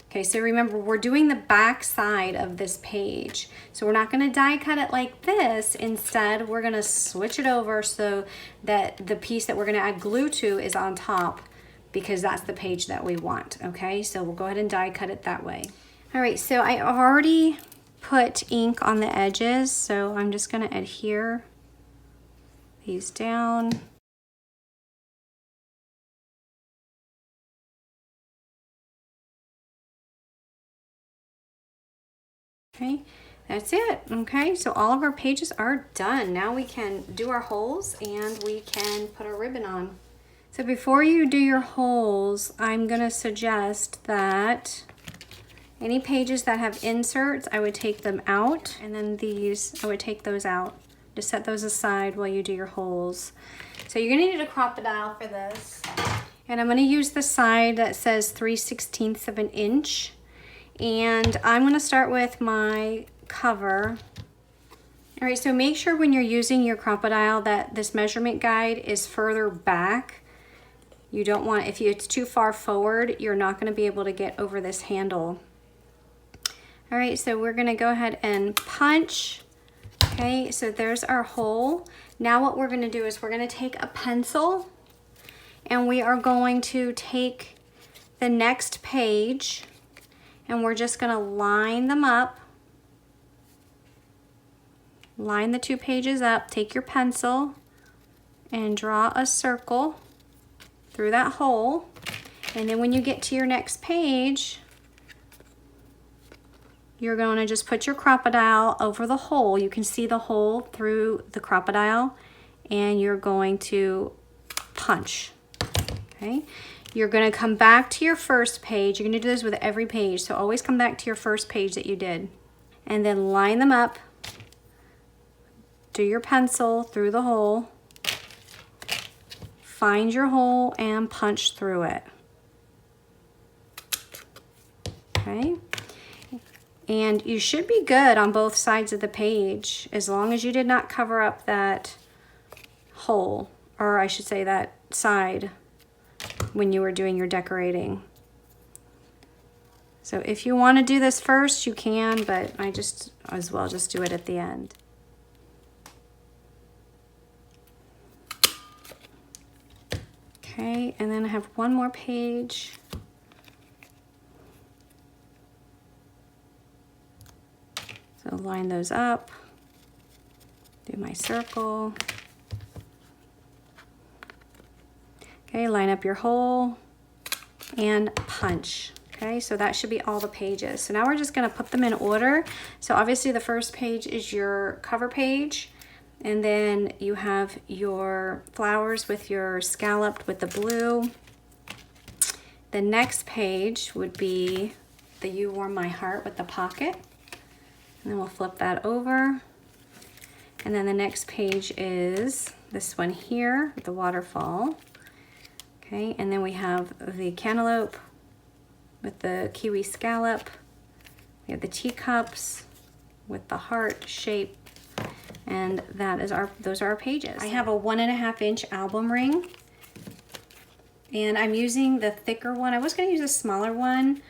Okay, so remember, we're doing the back side of this page. So we're not gonna die cut it like this. Instead, we're gonna switch it over so that the piece that we're gonna add glue to is on top, because that's the page that we want, okay? So we'll go ahead and die cut it that way. All right, so I already put ink on the edges, so I'm just gonna adhere these down. Okay, that's it. Okay, so all of our pages are done. Now we can do our holes and we can put our ribbon on. So before you do your holes, I'm gonna suggest that any pages that have inserts, I would take them out, and then these, I would take those out. Just set those aside while you do your holes. So you're gonna need a crocodile for this. And I'm gonna use the side that says 3/16 of an inch. And I'm gonna start with my cover. All right, so make sure when you're using your crocodile that this measurement guide is further back. You don't want, if it's too far forward, you're not gonna be able to get over this handle. All right, so we're gonna go ahead and punch. Okay, so there's our hole. Now what we're gonna do is we're gonna take a pencil and we are going to take the next page and we're just gonna line them up. Line the two pages up, take your pencil and draw a circle through that hole. And then when you get to your next page, you're going to just put your crocodile over the hole. You can see the hole through the crocodile and you're going to punch, okay? You're gonna come back to your first page. You're gonna do this with every page. So always come back to your first page that you did and then line them up. Do your pencil through the hole. Find your hole and punch through it. Okay. And you should be good on both sides of the page as long as you did not cover up that hole, or I should say that side when you were doing your decorating. So if you want to do this first, you can, but I just as well just do it at the end. Okay, and then I have one more page. So line those up, do my circle. Okay, line up your hole and punch. Okay, so that should be all the pages. So now we're just gonna put them in order. So obviously the first page is your cover page, and then you have your flowers with your scalloped with the blue. The next page would be the You Warm My Heart with the pocket. And then we'll flip that over. And then the next page is this one here, the waterfall. Okay, and then we have the cantaloupe with the kiwi scallop. We have the teacups with the heart shape. And that is those are our pages. I have a 1.5 inch album ring. And I'm using the thicker one. I was gonna use a smaller one,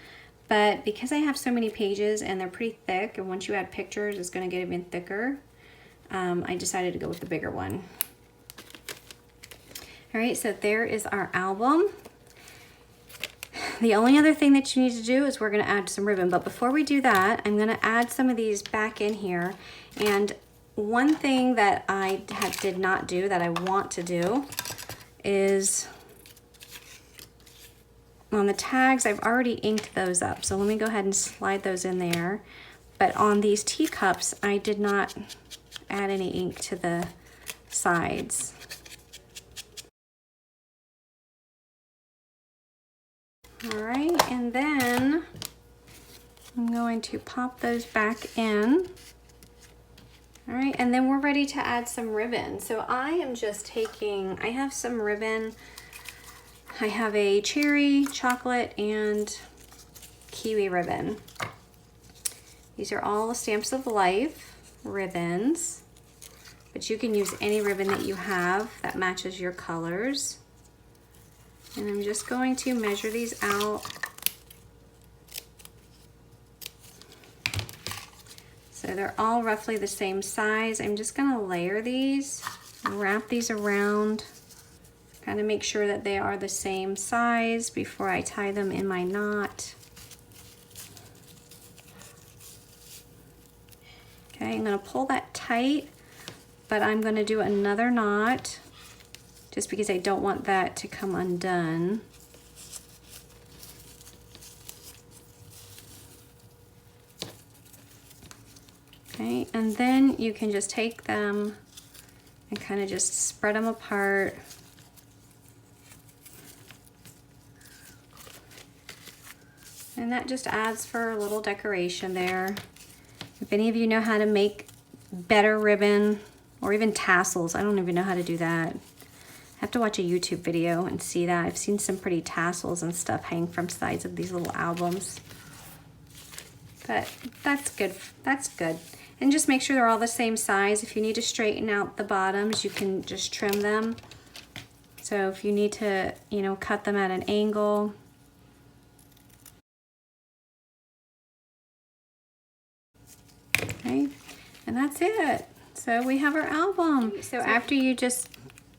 but because I have so many pages and they're pretty thick, and once you add pictures, it's gonna get even thicker, I decided to go with the bigger one. All right, so there is our album. The only other thing that you need to do is we're gonna add some ribbon, but before we do that, I'm gonna add some of these back in here. And one thing that I did not do that I want to do is on the tags, I've already inked those up. So let me go ahead and slide those in there. But on these teacups, I did not add any ink to the sides. All right, and then I'm going to pop those back in. All right, and then we're ready to add some ribbon. So I am just taking, I have some ribbon. I have a cherry, chocolate, and kiwi ribbon. These are all the Stamps of Life ribbons, but you can use any ribbon that you have that matches your colors. And I'm just going to measure these out. So they're all roughly the same size. I'm just gonna layer these, wrap these around, kind of make sure that they are the same size before I tie them in my knot. Okay, I'm gonna pull that tight, but I'm gonna do another knot just because I don't want that to come undone. Okay, and then you can just take them and kind of just spread them apart that just adds for a little decoration there. If any of you know how to make better ribbon or even tassels, I don't even know how to do that. I have to watch a YouTube video and see that. I've seen some pretty tassels and stuff hang from sides of these little albums. But that's good. That's good. And just make sure they're all the same size. If you need to straighten out the bottoms, you can just trim them. So if you need to, you know, cut them at an angle. Okay, and that's it. So we have our album. So after you just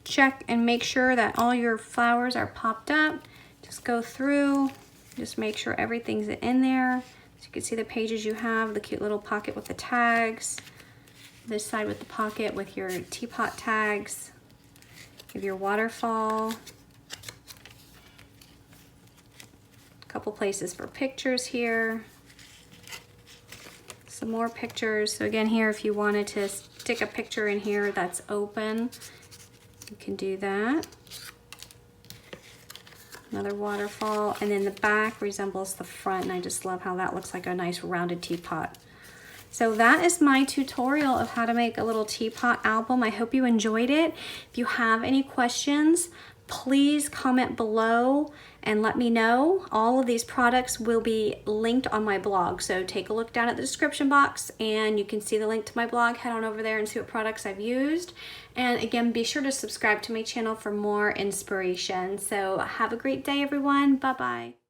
check and make sure that all your flowers are popped up, just go through, just make sure everything's in there. So you can see the pages you have, the cute little pocket with the tags, this side with the pocket with your teapot tags, give your waterfall, a couple places for pictures here, some more pictures. So again here, if you wanted to stick a picture in here that's open, you can do that. Another waterfall, and then the back resembles the front, and I just love how that looks like a nice rounded teapot. So that is my tutorial of how to make a little teapot album. I hope you enjoyed it. If you have any questions, please comment below and let me know. All of these products will be linked on my blog, so take a look down at the description box and you can see the link to my blog. Head on over there and see what products I've used. And again, be sure to subscribe to my channel for more inspiration. So have a great day, everyone. Bye-bye.